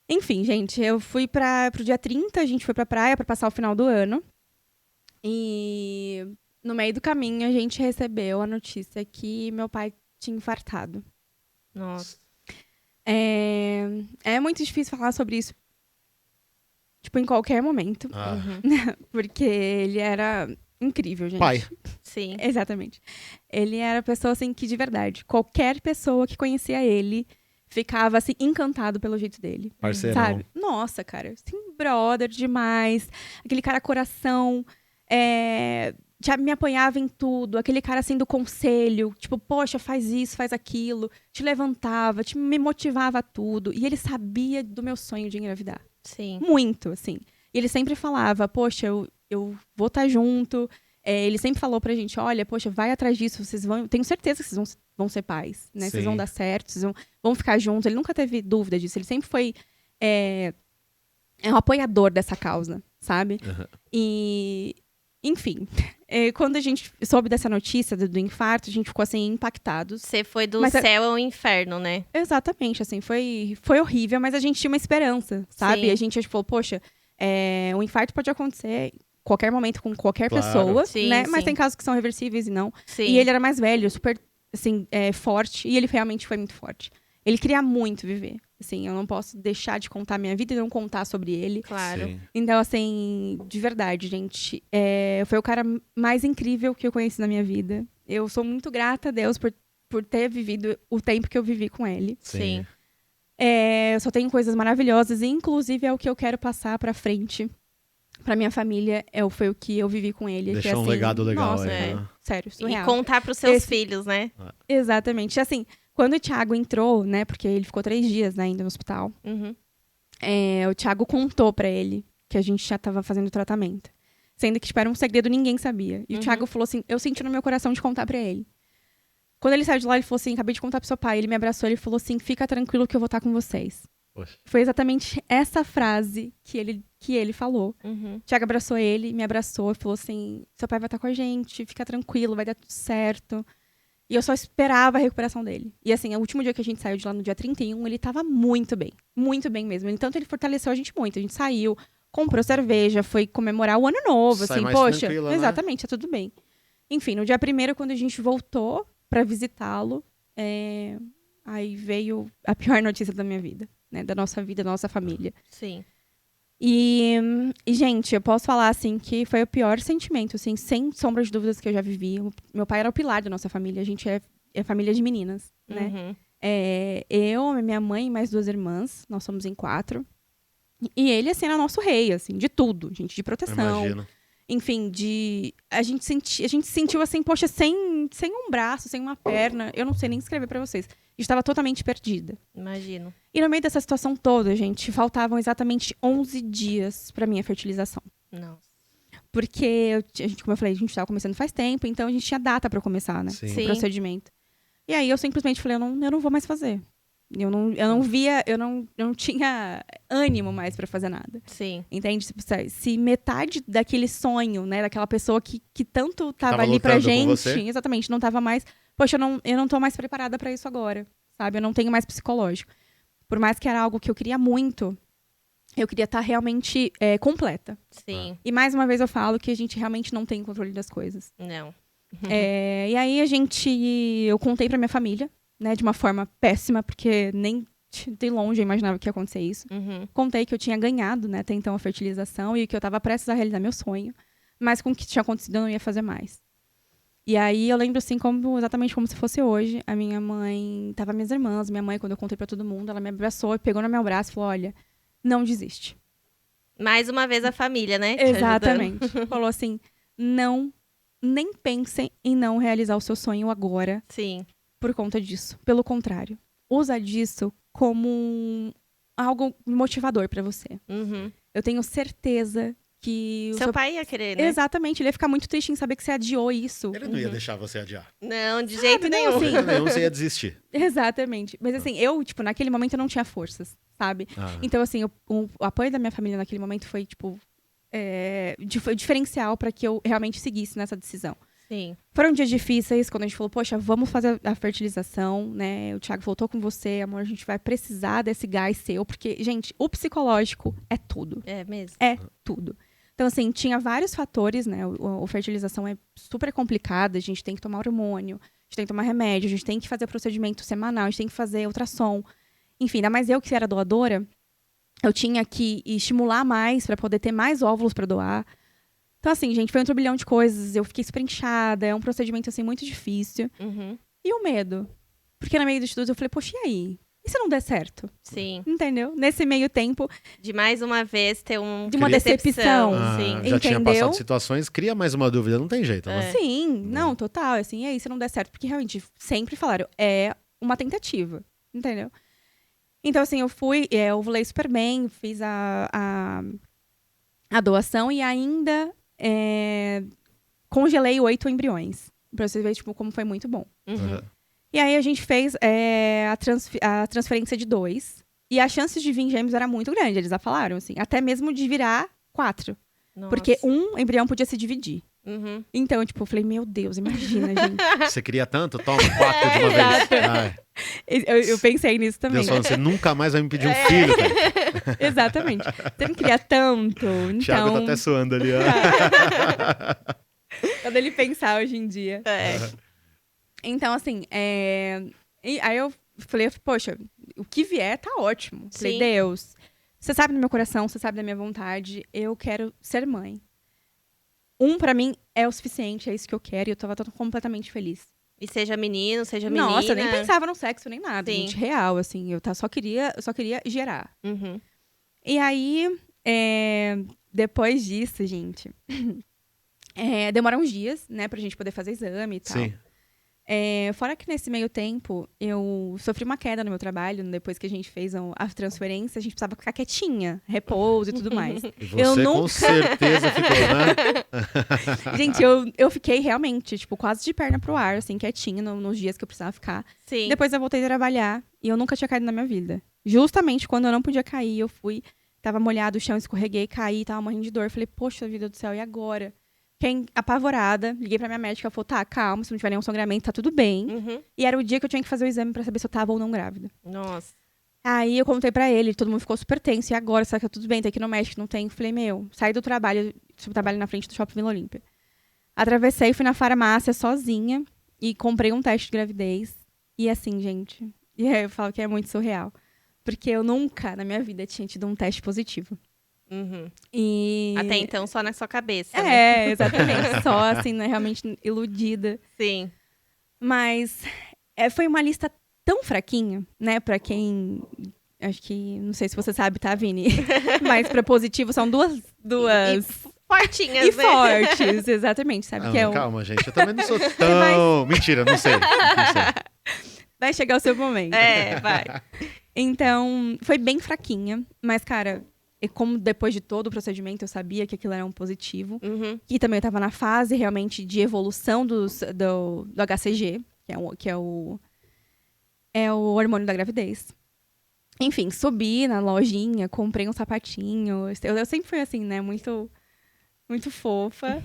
Enfim, gente, eu fui pro dia 30, a gente foi pra praia pra passar o final do ano. E no meio do caminho, a gente recebeu a notícia que meu pai tinha infartado. Nossa. É muito difícil falar sobre isso, tipo, em qualquer momento. Ah, Porque ele era incrível, gente. Pai. Sim. Exatamente. Ele era a pessoa, assim, que de verdade, qualquer pessoa que conhecia ele ficava, assim, encantado pelo jeito dele. Parceirão. Sabe? Nossa, cara, assim, brother demais. Aquele cara coração, já me apoiava em tudo. Aquele cara, assim, do conselho. Tipo, poxa, faz isso, faz aquilo. Te levantava, me motivava a tudo. E ele sabia do meu sonho de engravidar. Sim. Muito, assim. E ele sempre falava, poxa, eu vou estar junto. Ele sempre falou pra gente, olha, poxa, vai atrás disso, vocês vão... Tenho certeza que vocês vão ser pais, né? Sim. Vocês vão dar certo, vocês vão ficar juntos. Ele nunca teve dúvida disso. Ele sempre foi um apoiador dessa causa, sabe? Uhum. E, enfim, quando a gente soube dessa notícia do infarto, a gente ficou, assim, impactados. Você foi do Mas céu ao inferno, né? Exatamente, assim, foi horrível, mas a gente tinha uma esperança, sabe? Sim. A gente falou, poxa, o infarto pode acontecer em qualquer momento com qualquer Claro. pessoa, Sim, né? Mas sim. tem casos que são reversíveis e não. Sim. E ele era mais velho, super, assim, forte, e ele realmente foi muito forte. Ele queria muito viver. Assim, eu não posso deixar de contar minha vida e não contar sobre ele. Claro. Sim. Então, assim, de verdade, gente, foi o cara mais incrível que eu conheci na minha vida. Eu sou muito grata a Deus por ter vivido o tempo que eu vivi com ele. Sim. Eu só tenho coisas maravilhosas, e inclusive é o que eu quero passar pra frente. Pra minha família, foi o que eu vivi com ele. Deixou que, um assim, legado legal nossa, aí, né? sério, E surreal. contar pros seus Esse- filhos, né? Exatamente. Assim, quando o Thiago entrou, né, porque ele ficou 3 dias, né, ainda no hospital, Uhum. o Thiago contou pra ele que a gente já tava fazendo tratamento. Sendo que, tipo, era um segredo, ninguém sabia. E Uhum. o Thiago falou assim, eu senti no meu coração de contar pra ele. Quando ele saiu de lá, ele falou assim, acabei de contar pro seu pai. Ele me abraçou, ele falou assim, fica tranquilo que eu vou estar com vocês. Poxa. Foi exatamente essa frase que ele falou. Uhum. O Thiago abraçou ele, me abraçou e falou assim, seu pai vai estar com a gente, fica tranquilo, vai dar tudo certo. E eu só esperava a recuperação dele. E assim, o último dia que a gente saiu de lá, no dia 31, ele tava muito bem mesmo. Então ele fortaleceu a gente muito. A gente saiu, comprou cerveja, foi comemorar o ano novo, Sai assim, mais poxa, tranquila, né? exatamente, tá tudo bem. Enfim, no dia 1º, quando a gente voltou pra visitá-lo, aí veio a pior notícia da minha vida, né? Da nossa vida, da nossa família. Sim. E, gente, eu posso falar, assim, que foi o pior sentimento, assim, sem sombra de dúvidas que eu já vivi. Meu pai era o pilar da nossa família, a gente é família de meninas, né? Uhum. Eu, minha mãe e mais 2 irmãs, nós somos em 4. E ele, assim, era nosso rei, assim, de tudo, gente, de proteção. Imagino. Enfim, a gente se sentiu assim, poxa, sem um braço, sem uma perna, eu não sei nem escrever pra vocês. A gente estava totalmente perdida. Imagino. E no meio dessa situação toda, gente, faltavam exatamente 11 dias pra minha fertilização. Não. Porque, como eu falei, a gente estava começando faz tempo, então a gente tinha data pra começar, né? Sim. O Sim. procedimento. E aí eu simplesmente falei, eu não vou mais fazer. Eu não tinha ânimo mais pra fazer nada. Sim. Entende? Se metade daquele sonho, né, daquela pessoa que tanto tava Tava ali pra lutando com gente, você. exatamente, não tava mais, poxa, eu não tô mais preparada pra isso agora, sabe? Eu não tenho mais psicológico. Por mais que era algo que eu queria muito, eu queria estar realmente completa. Sim. E mais uma vez eu falo que a gente realmente não tem controle das coisas. Não. E aí eu contei pra minha família, né, de uma forma péssima, porque nem de longe eu imaginava que ia acontecer isso. Uhum. Contei que eu tinha ganhado, né, até então a fertilização e que eu tava prestes a realizar meu sonho, mas com o que tinha acontecido eu não ia fazer mais. E aí eu lembro, assim, exatamente como se fosse hoje, a minha mãe, tava minhas irmãs, minha mãe, quando eu contei pra todo mundo, ela me abraçou e pegou no meu braço e falou, olha, não desiste. Mais uma vez a família, né? te ajudando. Exatamente. Falou assim, nem pensem em não realizar o seu sonho agora Sim. por conta disso. Pelo contrário, usa disso como algo motivador pra você. Uhum. Eu tenho certeza que Seu pai ia querer, né? Exatamente, ele ia ficar muito triste em saber que você adiou isso. Ele não ia deixar você adiar. Não, de jeito não, nenhum. assim, De jeito nenhum, você ia desistir. Exatamente. Mas assim, eu, tipo, naquele momento eu não tinha forças, sabe? Ah. Então, assim, o apoio da minha família naquele momento foi, tipo, foi diferencial pra que eu realmente seguisse nessa decisão. Sim. Foram dias difíceis, quando a gente falou, poxa, vamos fazer a fertilização, né? O Thiago voltou com você, amor, a gente vai precisar desse gás seu, porque, gente, o psicológico é tudo. É mesmo. É tudo. Então, assim, tinha vários fatores, né? A fertilização é super complicada, a gente tem que tomar hormônio, a gente tem que tomar remédio, a gente tem que fazer procedimento semanal, a gente tem que fazer ultrassom. Enfim, ainda mais eu que era doadora, eu tinha que estimular mais pra poder ter mais óvulos pra doar. Então, assim, gente, foi um turbilhão de coisas, eu fiquei super inchada, é um procedimento, assim, muito difícil. Uhum. E o medo? Porque no meio de tudo eu falei, poxa, e aí? E se não der certo? Sim. Entendeu? Nesse meio tempo, De mais uma vez ter de uma decepção. Sim. Já tinha Entendeu? passado situações, cria mais uma dúvida, não tem jeito, né? Sim, não, total, assim, e aí se não der certo? Porque realmente sempre falaram, é uma tentativa, entendeu? Então, assim, eu ovulei super bem, fiz a doação e ainda congelei 8 embriões. Pra vocês verem, tipo, como foi muito bom. Uhum. E aí a gente fez a transferência de 2. E as chances de vir gêmeos era muito grande, eles já falaram, assim. Até mesmo de virar 4. Nossa. Porque um embrião podia se dividir. Uhum. Então, tipo, eu falei, meu Deus, imagina, gente. Você queria tanto? Toma, 4 de uma vez. Ai, Eu pensei nisso também. Deus falando, você nunca mais vai me pedir um filho, cara. Exatamente. Você me queria tanto. O Thiago tá Então, até suando ali, ó. quando ele pensar hoje em dia. É. Então, assim, e aí eu falei, poxa, o que vier tá ótimo. Falei, Sim. Deus, você sabe do meu coração, você sabe da minha vontade, eu quero ser mãe. Pra mim, é o suficiente, é isso que eu quero, e eu tava completamente feliz. E seja menino, seja menina. Nossa, eu nem pensava no sexo, nem nada, Sim. gente, real, assim, eu só queria gerar. Uhum. E aí, depois disso, gente, demora uns dias, né, pra gente poder fazer exame e tal. Sim. Fora que nesse meio tempo, eu sofri uma queda no meu trabalho, depois que a gente fez a transferência, a gente precisava ficar quietinha, repouso e tudo mais. E você com certeza ficou, né? Gente, eu fiquei realmente, tipo, quase de perna pro ar, assim, quietinha nos dias que eu precisava ficar. Sim. Depois eu voltei a trabalhar e eu nunca tinha caído na minha vida. Justamente quando eu não podia cair, eu fui, tava molhado o chão, escorreguei, caí, tava morrendo de dor. Falei, poxa vida do céu, e agora? Fiquei apavorada, liguei pra minha médica, ela falou, tá, calma, se não tiver nenhum sangramento, tá tudo bem. Uhum. E era o dia que eu tinha que fazer o exame pra saber se eu tava ou não grávida. Nossa. Aí eu contei pra ele, todo mundo ficou super tenso. E agora, será que tá tudo bem? Tem que ir no médico, não tem? Falei, saí do trabalho, eu trabalho na frente do Shopping Vila Olímpia. Atravessei, fui na farmácia sozinha e comprei um teste de gravidez. E assim, gente, e aí eu falo que é muito surreal. Porque eu nunca, na minha vida, tinha tido um teste positivo. Uhum. E... Até então, só na sua cabeça. Né? Exatamente. Só, assim, né, realmente iludida. Sim. Mas foi uma lista tão fraquinha, né? Pra quem... Acho que... Não sei se você sabe, tá, Vini? Mas pra positivo são duas... E fortinhas, E né? fortes, exatamente, sabe? Não, que é calma, gente. Eu também não sou tão... Mentira, não sei. Vai chegar o seu momento. Vai. Então, foi bem fraquinha. Mas, cara... E como depois de todo o procedimento eu sabia que aquilo era um positivo. Uhum. E também eu tava na fase realmente de evolução do HCG, que é o hormônio da gravidez. Enfim, subi na lojinha, comprei um sapatinho. Eu sempre fui assim, né? Muito, muito fofa.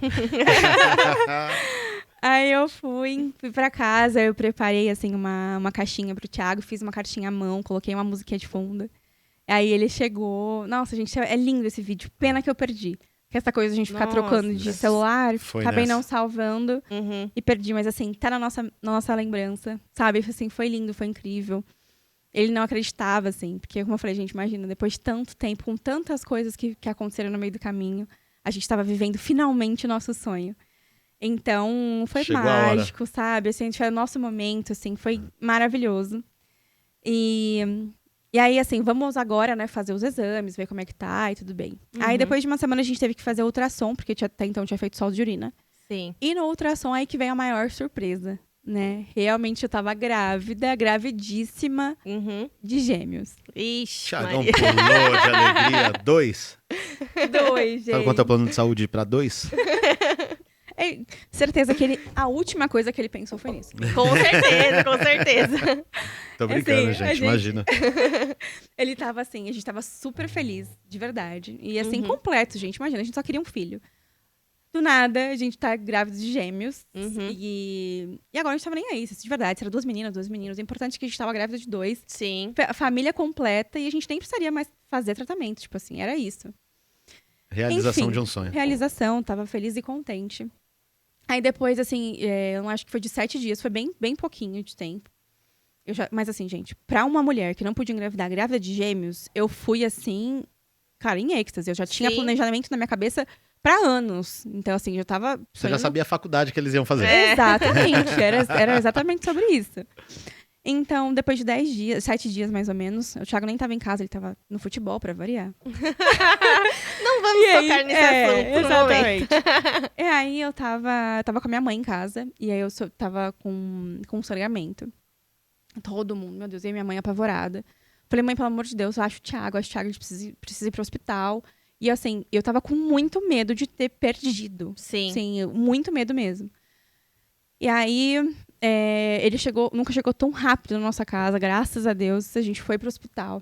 Aí eu fui pra casa, eu preparei assim uma caixinha pro Thiago, fiz uma cartinha à mão, coloquei uma musiquinha de fundo. Aí ele chegou... Nossa, gente, é lindo esse vídeo. Pena que eu perdi. Porque essa coisa de a gente ficar trocando de celular, acabei não salvando e perdi. Mas assim, tá na nossa lembrança, sabe? Assim, foi lindo, foi incrível. Ele não acreditava, assim. Porque, como eu falei, gente, imagina, depois de tanto tempo, com tantas coisas que aconteceram no meio do caminho, a gente tava vivendo finalmente o nosso sonho. Então, foi Chegou mágico, sabe? Assim, a gente foi o nosso momento, assim, foi maravilhoso. E aí, assim, vamos agora, né, fazer os exames, ver como é que tá e tudo bem. Aí, depois de uma semana, a gente teve que fazer ultrassom, porque até então tinha feito soldo de urina. Sim. E no ultrassom, aí que veio a maior surpresa, né? Realmente, eu tava grávida, gravidíssima de gêmeos. Ixi, Thiagão Maria. pulou de alegria. 2. 2, gente. Sabe quanto é o plano de saúde pra 2? Certeza que a última coisa que ele pensou foi nisso. Com certeza, com certeza. Tô brincando, Assim, gente, imagina. Ele tava assim, a gente tava super feliz, de verdade. E assim, completo, gente. Imagina, a gente só queria um filho. Do nada, a gente tá grávida de gêmeos. E agora a gente tava nem aí, de verdade. Se era 2 meninas, 2 meninos. O importante é que a gente tava grávida de 2. Sim. A família completa e a gente nem precisaria mais fazer tratamento. Tipo assim, era isso. Realização Enfim, de um sonho. Realização, tava feliz e contente. Aí depois, assim, eu acho que foi de 7 dias, foi bem pouquinho de tempo. Mas assim, gente, pra uma mulher que não podia engravidar, grávida de gêmeos, eu fui assim, cara, em êxtase. Eu já tinha planejamento na minha cabeça pra anos. Então, assim, já tava sonhando... Você já sabia a faculdade que eles iam fazer. Exatamente, era exatamente sobre isso. Então, depois de 10 dias, 7 dias mais ou menos, o Thiago nem tava em casa, ele tava no futebol, pra variar. Não vamos tocar nesse assunto. Exatamente. E aí eu tava com a minha mãe em casa, e aí eu tava com um sangramento. Todo mundo, meu Deus, e minha mãe apavorada. Falei, mãe, pelo amor de Deus, eu acho o Thiago, a gente precisa ir pro hospital. E assim, eu tava com muito medo de ter perdido. Sim. Sim, muito medo mesmo. E aí, ele nunca chegou tão rápido na nossa casa, graças a Deus, a gente foi pro hospital.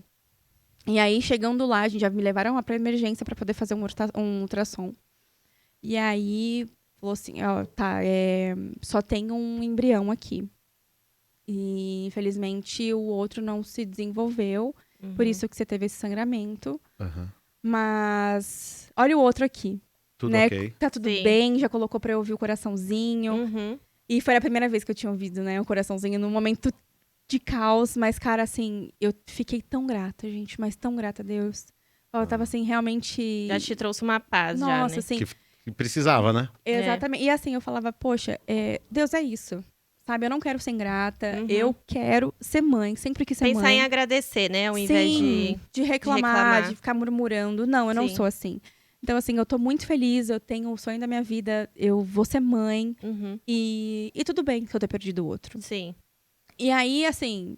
E aí, chegando lá, a gente já me levaram pra emergência pra poder fazer um ultrassom. E aí, falou assim, ó, tá, só tem um embrião aqui. E, infelizmente, o outro não se desenvolveu, por isso que você teve esse sangramento. Mas, olha o outro aqui. Tudo né? ok. Tá tudo Sim. bem, já colocou pra eu ouvir o coraçãozinho. E foi a primeira vez que eu tinha ouvido, né, o coraçãozinho num momento de caos, mas, cara, assim, eu fiquei tão grata, gente, mas tão grata a Deus. Eu tava, assim, realmente... Já te trouxe uma paz, já, Nossa, né? assim... Que precisava, né? Exatamente. E assim, eu falava, poxa, Deus é isso. Sabe, eu não quero ser ingrata, Uhum. eu quero ser mãe, sempre quis ser Pensar mãe. em agradecer, né? Ao invés de reclamar, reclamar. de ficar murmurando. Não, eu não Sim. sou assim. Então, assim, eu tô muito feliz, eu tenho o sonho da minha vida, eu vou ser mãe. Uhum. E tudo bem se eu ter perdido o outro. Sim. E aí, assim,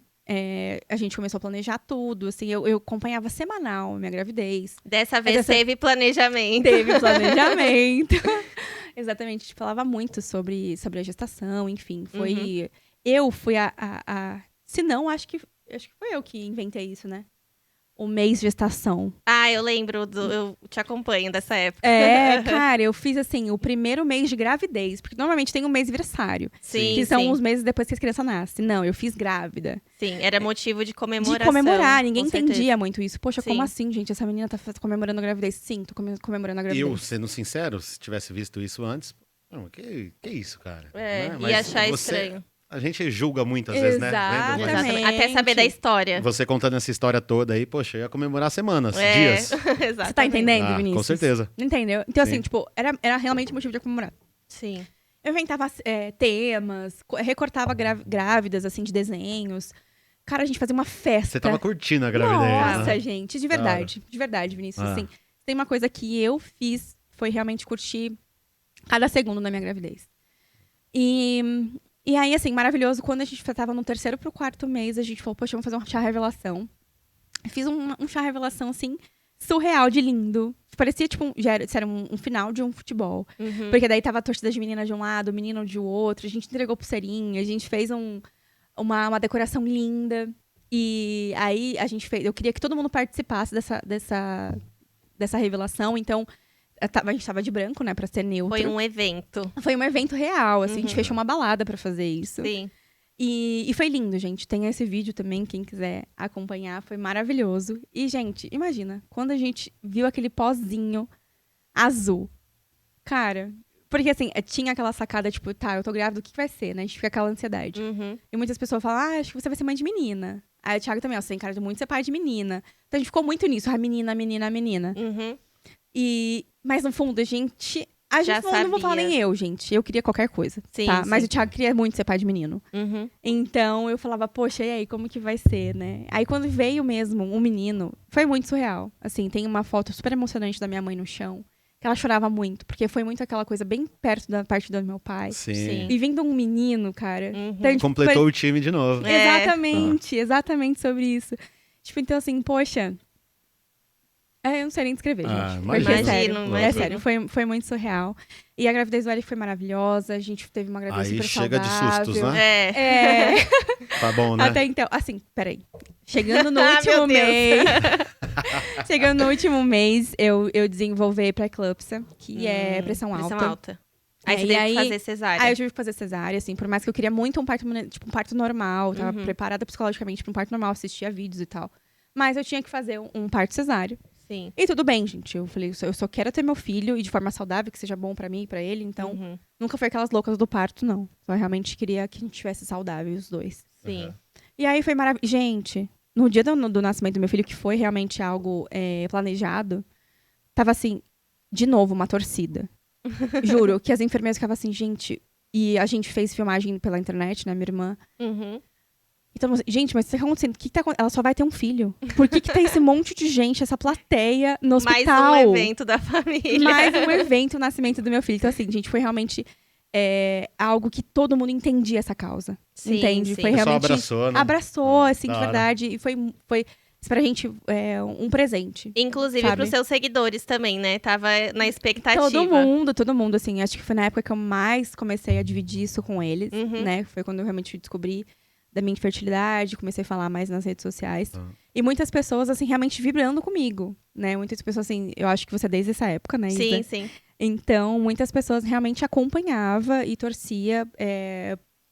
a gente começou a planejar tudo. Assim, eu acompanhava semanal a minha gravidez. Dessa vez teve planejamento. Teve planejamento. Exatamente, a gente falava muito sobre a gestação, enfim. Foi. Eu fui se não, acho que foi eu que inventei isso, né? O mês gestação. Ah, eu lembro, eu te acompanho dessa época. Cara, eu fiz assim, o primeiro mês de gravidez. Porque normalmente tem um mês versário. Sim, Que são sim. os meses depois que a criança nasce. Não, eu fiz grávida. Sim, era motivo de comemoração. De comemorar, ninguém com certeza. entendia muito isso. Poxa, Sim. como assim, gente? Essa menina tá comemorando a gravidez? Sim, tô comemorando a gravidez. Eu, sendo sincero, se tivesse visto isso antes, não, que isso, cara? Né? Ia Mas achar você- estranho. A gente julga muitas vezes, né? Exatamente. Vendo? Mas Exatamente. Até saber da história. você contando essa história toda aí, poxa, eu ia comemorar semanas, dias. Exatamente. Você tá entendendo, Vinícius? Com certeza. Entendeu? Então, assim, Sim. tipo, era realmente motivo de comemorar. Sim. Eu inventava temas, recortava grávidas, assim, de desenhos. Cara, a gente fazia uma festa. Você tava curtindo a gravidez, Nossa, né? gente, de verdade. De verdade, Vinícius. Ah. Assim, tem uma coisa que eu fiz, foi realmente curtir cada segundo da minha gravidez. E aí, assim, maravilhoso, quando a gente tava no 3º pro 4º mês, a gente falou, poxa, vamos fazer um chá revelação. Fiz um chá revelação, assim, surreal, de lindo. Parecia, tipo, era um final de um futebol. Uhum. Porque daí tava a torcida de menina de um lado, menino de outro. A gente entregou pulseirinha, a gente fez uma decoração linda. E aí, eu queria que todo mundo participasse dessa revelação. Então, a gente tava de branco, né, pra ser neutro. Foi um evento. Foi um evento real, assim. A gente Uhum. fechou uma balada pra fazer isso. Sim. E foi lindo, gente. Tem esse vídeo também, quem quiser acompanhar. Foi maravilhoso. E, gente, imagina, quando a gente viu aquele pozinho azul. Cara, porque assim, tinha aquela sacada, tipo, tá, eu tô grávida, o que vai ser, né? A gente fica aquela ansiedade. Uhum. E muitas pessoas falam, acho que você vai ser mãe de menina. Aí o Thiago também, você tem cara de muito ser pai de menina. Então a gente ficou muito nisso, a menina, a menina, a menina. Uhum. Mas no fundo, a gente Já não vou falar sabia. nem eu, gente. Eu queria qualquer coisa, Sim, tá? Mas sim. o Thiago queria muito ser pai de menino. Uhum. Então, eu falava, poxa, e aí, como que vai ser, né? Aí, quando veio mesmo um menino, foi muito surreal. Assim, tem uma foto super emocionante da minha mãe no chão, que ela chorava muito, porque foi muito aquela coisa bem perto da parte do meu pai. Sim. Sim. E vindo um menino, cara. Uhum. Então, tipo, Completou o time de novo. É. exatamente sobre isso. Tipo, então, assim, poxa... eu não sei nem descrever, Ah, gente. imagino. Porque é sério. Imagino. É sério, foi muito surreal. E a gravidez do Eric foi maravilhosa. A gente teve uma gravidez Aí super chega de saudável. sustos, né? É. Tá bom, né? Até então, assim, peraí. Chegando no Ah, último meu Deus. mês. Chegando no último mês, eu desenvolvi pré-eclâmpsia, que é pressão alta. Pressão alta. Aí você E teve aí- que fazer cesárea. Aí eu tive que fazer cesárea, assim, por mais que eu queria muito um parto, tipo, um parto normal, tava preparada psicologicamente pra um parto normal, assistia vídeos e tal. Mas eu tinha que fazer um parto cesáreo. Sim. E tudo bem, gente. Eu falei, eu só quero ter meu filho e de forma saudável, que seja bom pra mim e pra ele. Então, Uhum. nunca foi aquelas loucas do parto, não. Só realmente queria que a gente tivesse saudável, os dois. Sim. Uhum. E aí foi maravilhoso. Gente, no dia do nascimento do meu filho, que foi realmente algo planejado, tava assim, de novo, uma torcida. Juro, que as enfermeiras ficavam assim, gente. E a gente fez filmagem pela internet, né, minha irmã. Uhum. Então, gente, mas o que tá acontecendo? Ela só vai ter um filho. Por que tem esse monte de gente, essa plateia no Mais hospital? um evento da família. Mais um evento, o nascimento do meu filho. Então, assim, gente, foi realmente algo que todo mundo entendia essa causa. Sim, entende? sim. Foi O pessoal realmente... abraçou, né? Abraçou, assim, Da de hora. verdade. E foi isso pra gente um presente. Inclusive Sabe? pros seus seguidores também, né? Tava na expectativa. Todo mundo, assim. Acho que foi na época que eu mais comecei a dividir isso com eles, Uhum. né? Foi quando eu realmente descobri da minha infertilidade, comecei a falar mais nas redes sociais. Ah. E muitas pessoas, assim, realmente vibrando comigo, né? Muitas pessoas, assim, eu acho que você é desde essa época, né, Isa? Sim, sim. Então, muitas pessoas realmente acompanhava e torcia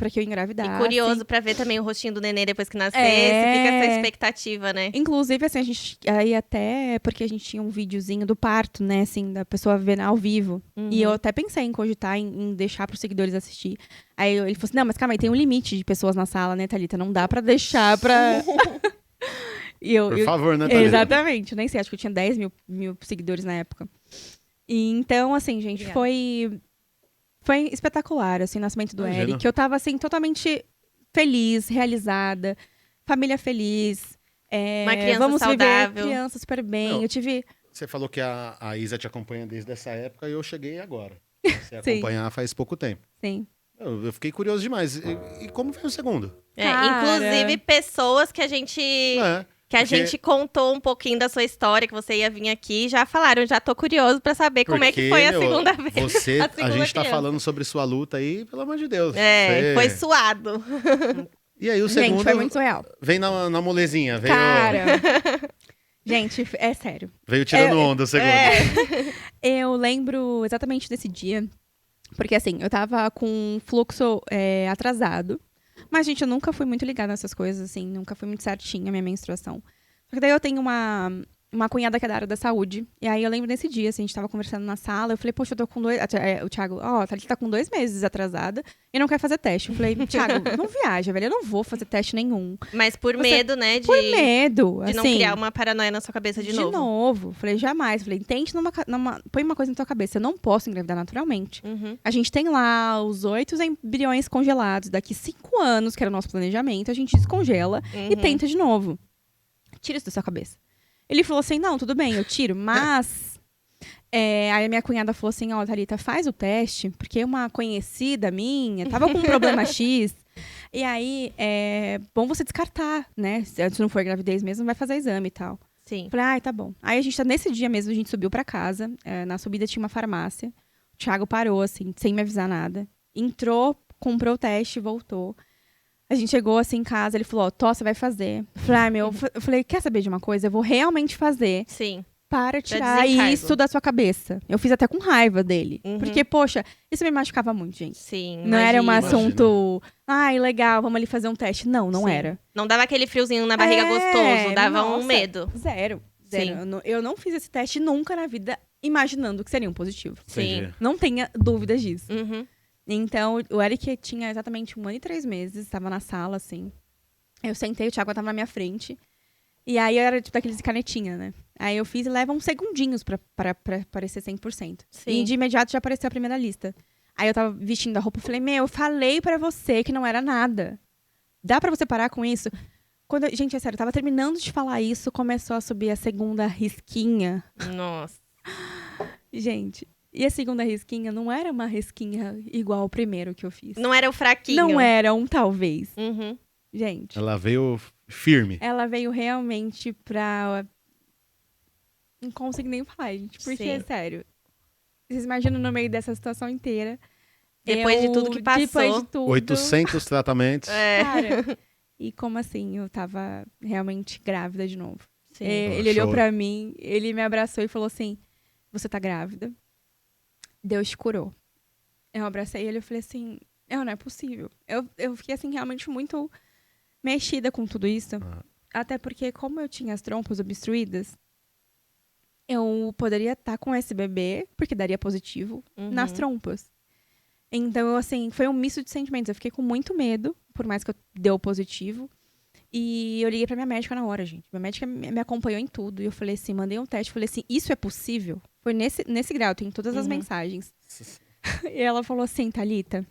pra que eu engravidasse. E curioso pra ver também o rostinho do nenê depois que nascesse. É. Fica essa expectativa, né? Inclusive, assim, a gente. Aí até porque a gente tinha um videozinho do parto, né? Assim, da pessoa vendo ao vivo. E eu até pensei em cogitar, em deixar pros seguidores assistir. Aí ele falou assim: não, mas calma aí, tem um limite de pessoas na sala, né, Thalita? Não dá pra deixar pra. Por favor, né, Thalita? Exatamente, nem sei, acho que eu tinha 10 mil seguidores na época. E então, assim, gente, Obrigada. foi espetacular, assim, o nascimento do Imagino. Eric. Eu tava, assim, totalmente feliz, realizada, família feliz. Uma criança vamos saudável. viver criança super bem. Não. Eu tive... Você falou que a Isa te acompanha desde essa época e eu cheguei agora. Você Sim. acompanhar faz pouco tempo. Sim. Eu fiquei curioso demais. E como foi o segundo? Cara. Inclusive, pessoas que a gente... Que a Porque- gente contou um pouquinho da sua história, que você ia vir aqui, já falaram, já tô curioso pra saber como é que foi a meu, segunda vez. Você, a a segunda gente tá criança. falando sobre sua luta aí, pelo amor de Deus. É, Você- foi suado. E aí o Gente, segundo foi muito surreal. vem na molezinha, veio, Cara... Gente, é sério. veio tirando onda o segundo. Eu lembro exatamente desse dia. Porque, assim, eu tava com um fluxo atrasado. Mas, gente, eu nunca fui muito ligada nessas coisas, assim. Nunca fui muito certinha a minha menstruação. Só que daí eu tenho uma cunhada que é da área da saúde. E aí eu lembro nesse dia, assim, a gente tava conversando na sala. Eu falei, poxa, eu tô com 2... O Thiago, a Thalita tá com 2 meses atrasada e não quer fazer teste. Eu falei, Thiago, não viaja, velho. Eu não vou fazer teste nenhum. Mas por Você- medo, né, de Por medo, não assim. criar uma paranoia na sua cabeça de novo. Falei, jamais. Falei, tente põe uma coisa na tua cabeça. Eu não posso engravidar naturalmente. Uhum. A gente tem lá os 8 embriões congelados. Daqui 5 anos, que era o nosso planejamento, a gente descongela e tenta de novo. Tira isso da sua cabeça. Ele falou assim, não, tudo bem, eu tiro, mas... aí a minha cunhada falou assim, ó, Thalita, faz o teste, porque uma conhecida minha tava com um problema X. E aí, é bom você descartar, né? Se não for gravidez mesmo, vai fazer exame e tal. Sim. Falei, ai, tá bom. Aí a gente nesse dia mesmo, a gente subiu pra casa. Na subida tinha uma farmácia. O Thiago parou, assim, sem me avisar nada. Entrou, comprou o teste, voltou. A gente chegou, assim, em casa. Ele falou, ó, Tó, você vai fazer. Eu falei, eu falei, quer saber de uma coisa? Eu vou realmente fazer Sim. para tirar desencargo. isso da sua cabeça. Eu fiz até com raiva dele. Porque, poxa, isso me machucava muito, gente. Sim. Não era um imagino. assunto... Ai, legal, vamos ali fazer um teste. Não Sim. era. Não dava aquele friozinho na barriga gostoso, dava um nossa, medo. Zero. Sim. Eu não fiz esse teste nunca na vida imaginando que seria um positivo. Sim. Entendi. Não tenha dúvidas disso. Uhum. Então, o Eric tinha exatamente 1 ano e 3 meses, estava na sala, assim. Eu sentei, o Thiago tava na minha frente. E aí, eu era tipo daqueles de canetinha, né? Aí eu fiz e leva uns segundinhos pra aparecer 100%. Sim. E de imediato já apareceu a primeira lista. Aí eu tava vestindo a roupa e falei, eu falei pra você que não era nada. Dá pra você parar com isso? Gente, é sério, eu tava terminando de falar isso, começou a subir a segunda risquinha. Nossa. Gente, e a segunda risquinha não era uma risquinha igual ao primeiro que eu fiz. Não era o fraquinho. Não era um talvez. Uhum. Gente, Ela veio firme. ela veio realmente pra... Não consigo nem falar, gente. Porque, Sim. é sério. Vocês imaginam no meio dessa situação inteira. Depois de tudo que passou. Depois de tudo. 800 tratamentos. Cara, e como assim? Eu tava realmente grávida de novo. Sim. Ele olhou Show. pra mim, ele me abraçou e falou assim, você tá grávida? Deus te curou. Eu abracei ele e falei assim, não é possível. Eu fiquei assim realmente muito mexida com tudo isso. Até porque como eu tinha as trompas obstruídas, eu poderia estar com esse bebê, porque daria positivo, nas trompas. Então, assim, foi um misto de sentimentos. Eu fiquei com muito medo, por mais que eu deu positivo. E eu liguei pra minha médica na hora, gente. Minha médica me acompanhou em tudo. E eu falei assim, mandei um teste. Falei assim, isso é possível? Foi nesse grau, tem todas as mensagens. E ela falou assim, Thalita,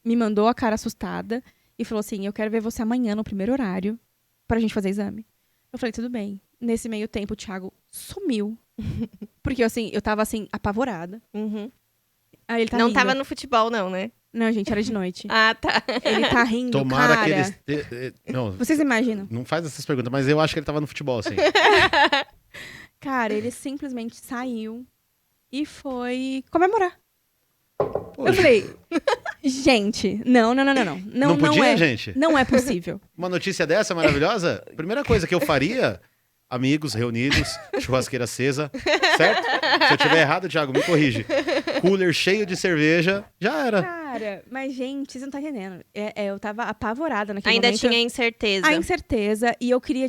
me mandou a cara assustada. E falou assim, eu quero ver você amanhã no primeiro horário pra gente fazer exame. Eu falei, tudo bem. Nesse meio tempo, o Thiago sumiu. Porque, assim, eu tava, assim, apavorada. Uhum. Aí ele tá Não rindo. tava no futebol, não, né? Não, gente, era de noite. Ah, tá. Ele tá rindo, Tomara cara. que eles... Não, Vocês imaginam? não faz essas perguntas, mas eu acho que ele tava no futebol, assim. Cara, ele simplesmente saiu e foi comemorar. Poxa, Eu falei, gente, não. não podia, é, gente? Não é possível. Uma notícia dessa maravilhosa? Primeira coisa que eu faria, amigos reunidos, churrasqueira acesa, certo? Se eu tiver errado, Thiago, me corrige. Cooler cheio de cerveja, já era. Cara, Cara, mas gente, você não tá entendendo. Eu tava apavorada naquele Ainda momento. tinha incerteza. A incerteza. E eu queria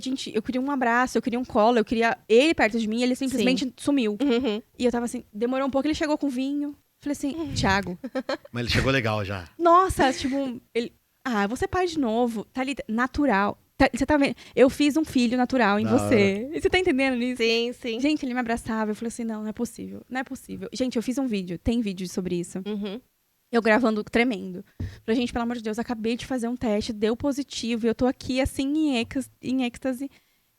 um abraço, eu queria um colo, eu queria ele perto de mim, ele simplesmente sumiu. Uhum. E eu tava assim, demorou um pouco, ele chegou com vinho. Falei assim, Thiago, Mas ele chegou legal já. nossa, tipo, ele. Ah, você é pai de novo, tá ali, natural. Você tá vendo? Eu fiz um filho natural em Da você. E você tá entendendo isso? Sim, sim. Gente, ele me abraçava, eu falei assim, não é possível, não é possível. Gente, eu fiz um vídeo, tem vídeo sobre isso. Uhum. Eu gravando tremendo. Falei, gente, pelo amor de Deus, acabei de fazer um teste, deu positivo, e eu tô aqui, assim, em êxtase.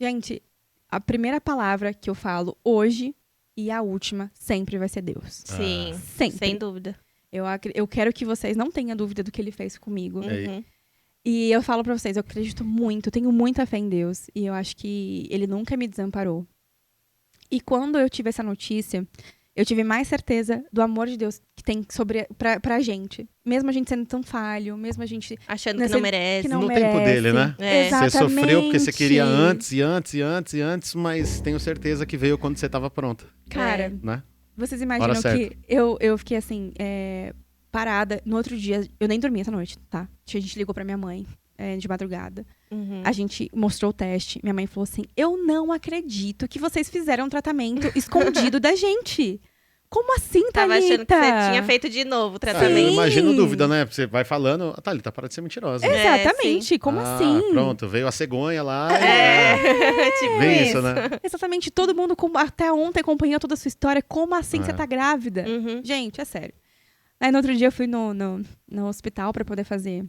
Gente, a primeira palavra que eu falo hoje e a última sempre vai ser Deus. Sim, Sempre. sem dúvida. Eu quero que vocês não tenham dúvida do que ele fez comigo. Uhum. E eu falo pra vocês, eu acredito muito, tenho muita fé em Deus. E eu acho que ele nunca me desamparou. E quando eu tive essa notícia, eu tive mais certeza do amor de Deus que tem pra gente. Mesmo a gente sendo tão falho, mesmo a gente... Achando que não merece. que não No merece. tempo dele, né? É. Exatamente. Você sofreu porque você queria antes, mas tenho certeza que veio quando você tava pronta, Cara, né? vocês Hora imaginam certa. que eu fiquei assim, parada. No outro dia, eu nem dormi essa noite, tá? A gente ligou pra minha mãe de madrugada. Uhum. A gente mostrou o teste. Minha mãe falou assim: eu não acredito que vocês fizeram um tratamento escondido da gente. Como assim, Tava Thalita? achando que você tinha feito de novo o Eu tratamento. imagino dúvida, né? Você vai falando, Thalita, para de ser mentirosa. Exatamente. Como assim? Pronto, veio a cegonha lá. Tipo Vem isso. isso, né? Exatamente. Todo mundo até ontem acompanhou toda a sua história. Como assim você tá grávida? Uhum. Gente, é sério. Aí no outro dia eu fui no hospital pra poder fazer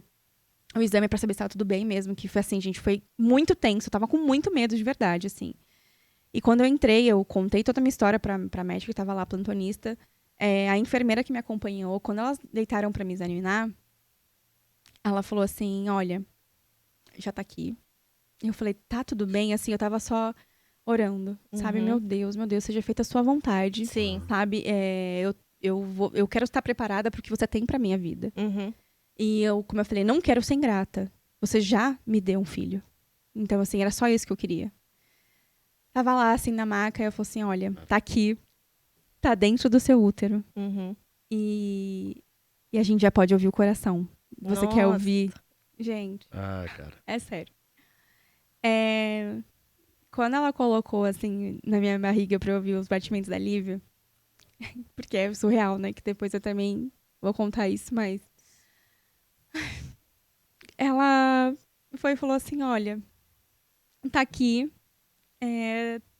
o exame pra saber se tava tudo bem mesmo. Que foi assim, gente, foi muito tenso. Eu tava com muito medo de verdade, assim. E quando eu entrei, eu contei toda a minha história pra médica que tava lá, plantonista. A enfermeira que me acompanhou, quando elas deitaram pra me examinar, ela falou assim, olha, já tá aqui. E eu falei, tá tudo bem? Assim, eu tava só orando, sabe? Uhum. Meu Deus, seja feita a sua vontade. Sim. Sabe? Eu quero estar preparada pro que você tem pra minha vida. Uhum. E eu, como eu falei, não quero ser ingrata. Você já me deu um filho. Então, assim, era só isso que eu queria. Tava lá, assim, na maca, e eu falei assim, olha, tá aqui. Tá dentro do seu útero. Uhum. E a gente já pode ouvir o coração. Você quer Nossa. ouvir? Gente, Ah, cara. é sério. Quando ela colocou, assim, na minha barriga pra eu ouvir os batimentos da Lívia, porque é surreal, né? Que depois eu também vou contar isso, mas... Ela foi e falou assim, olha, tá aqui,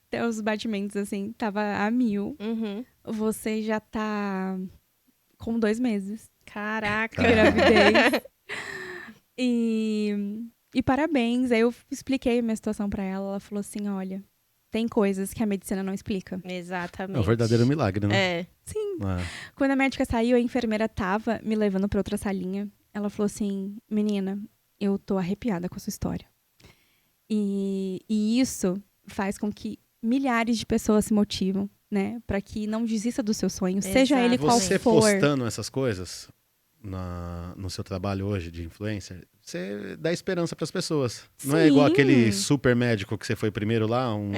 até os batimentos, assim, tava a 1000. Uhum. Você já tá com 2 meses Caraca. de gravidez. E parabéns. Aí eu expliquei a minha situação pra ela. Ela falou assim, olha, tem coisas que a medicina não explica. Exatamente. É um verdadeiro milagre, né? É. Sim. Ah, Quando a médica saiu, a enfermeira tava me levando pra outra salinha. Ela falou assim, menina, eu tô arrepiada com a sua história. E isso faz com que milhares de pessoas se motivam, né? Pra que não desista do seu sonho, seja ele qual você for. postando essas coisas no seu trabalho hoje de influencer, você dá esperança pras pessoas. Não é igual Sim. aquele super médico que você foi primeiro lá, um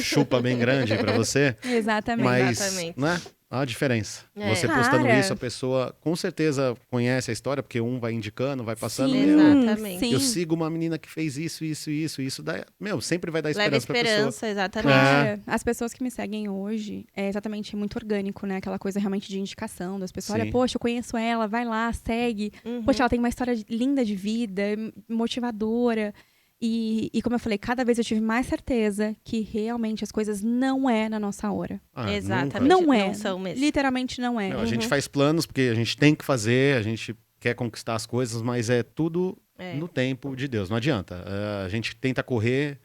chupa bem grande pra você. Exatamente. Mas, Exatamente. né? Há uma diferença. É. Você postando Cara. isso, a pessoa com certeza conhece a história, porque um vai indicando, vai passando. Sim, Meu, Exatamente. sim. eu sigo uma menina que fez isso dá, sempre vai dar Leva esperança pra pessoa. esperança, exatamente. Cara, as pessoas que me seguem hoje, é exatamente muito orgânico, né? Aquela coisa realmente de indicação das pessoas. Sim. Olha, poxa, eu conheço ela, vai lá, segue. Uhum. Poxa, ela tem uma história linda de vida, motivadora. E como eu falei, cada vez eu tive mais certeza que realmente as coisas não é na nossa hora. Ah, Exatamente. nunca. Não é. Não são mesmo. Literalmente não é. Não, a gente faz planos porque a gente tem que fazer, a gente quer conquistar as coisas, mas é tudo É. no tempo de Deus. Não adianta. A gente tenta correr,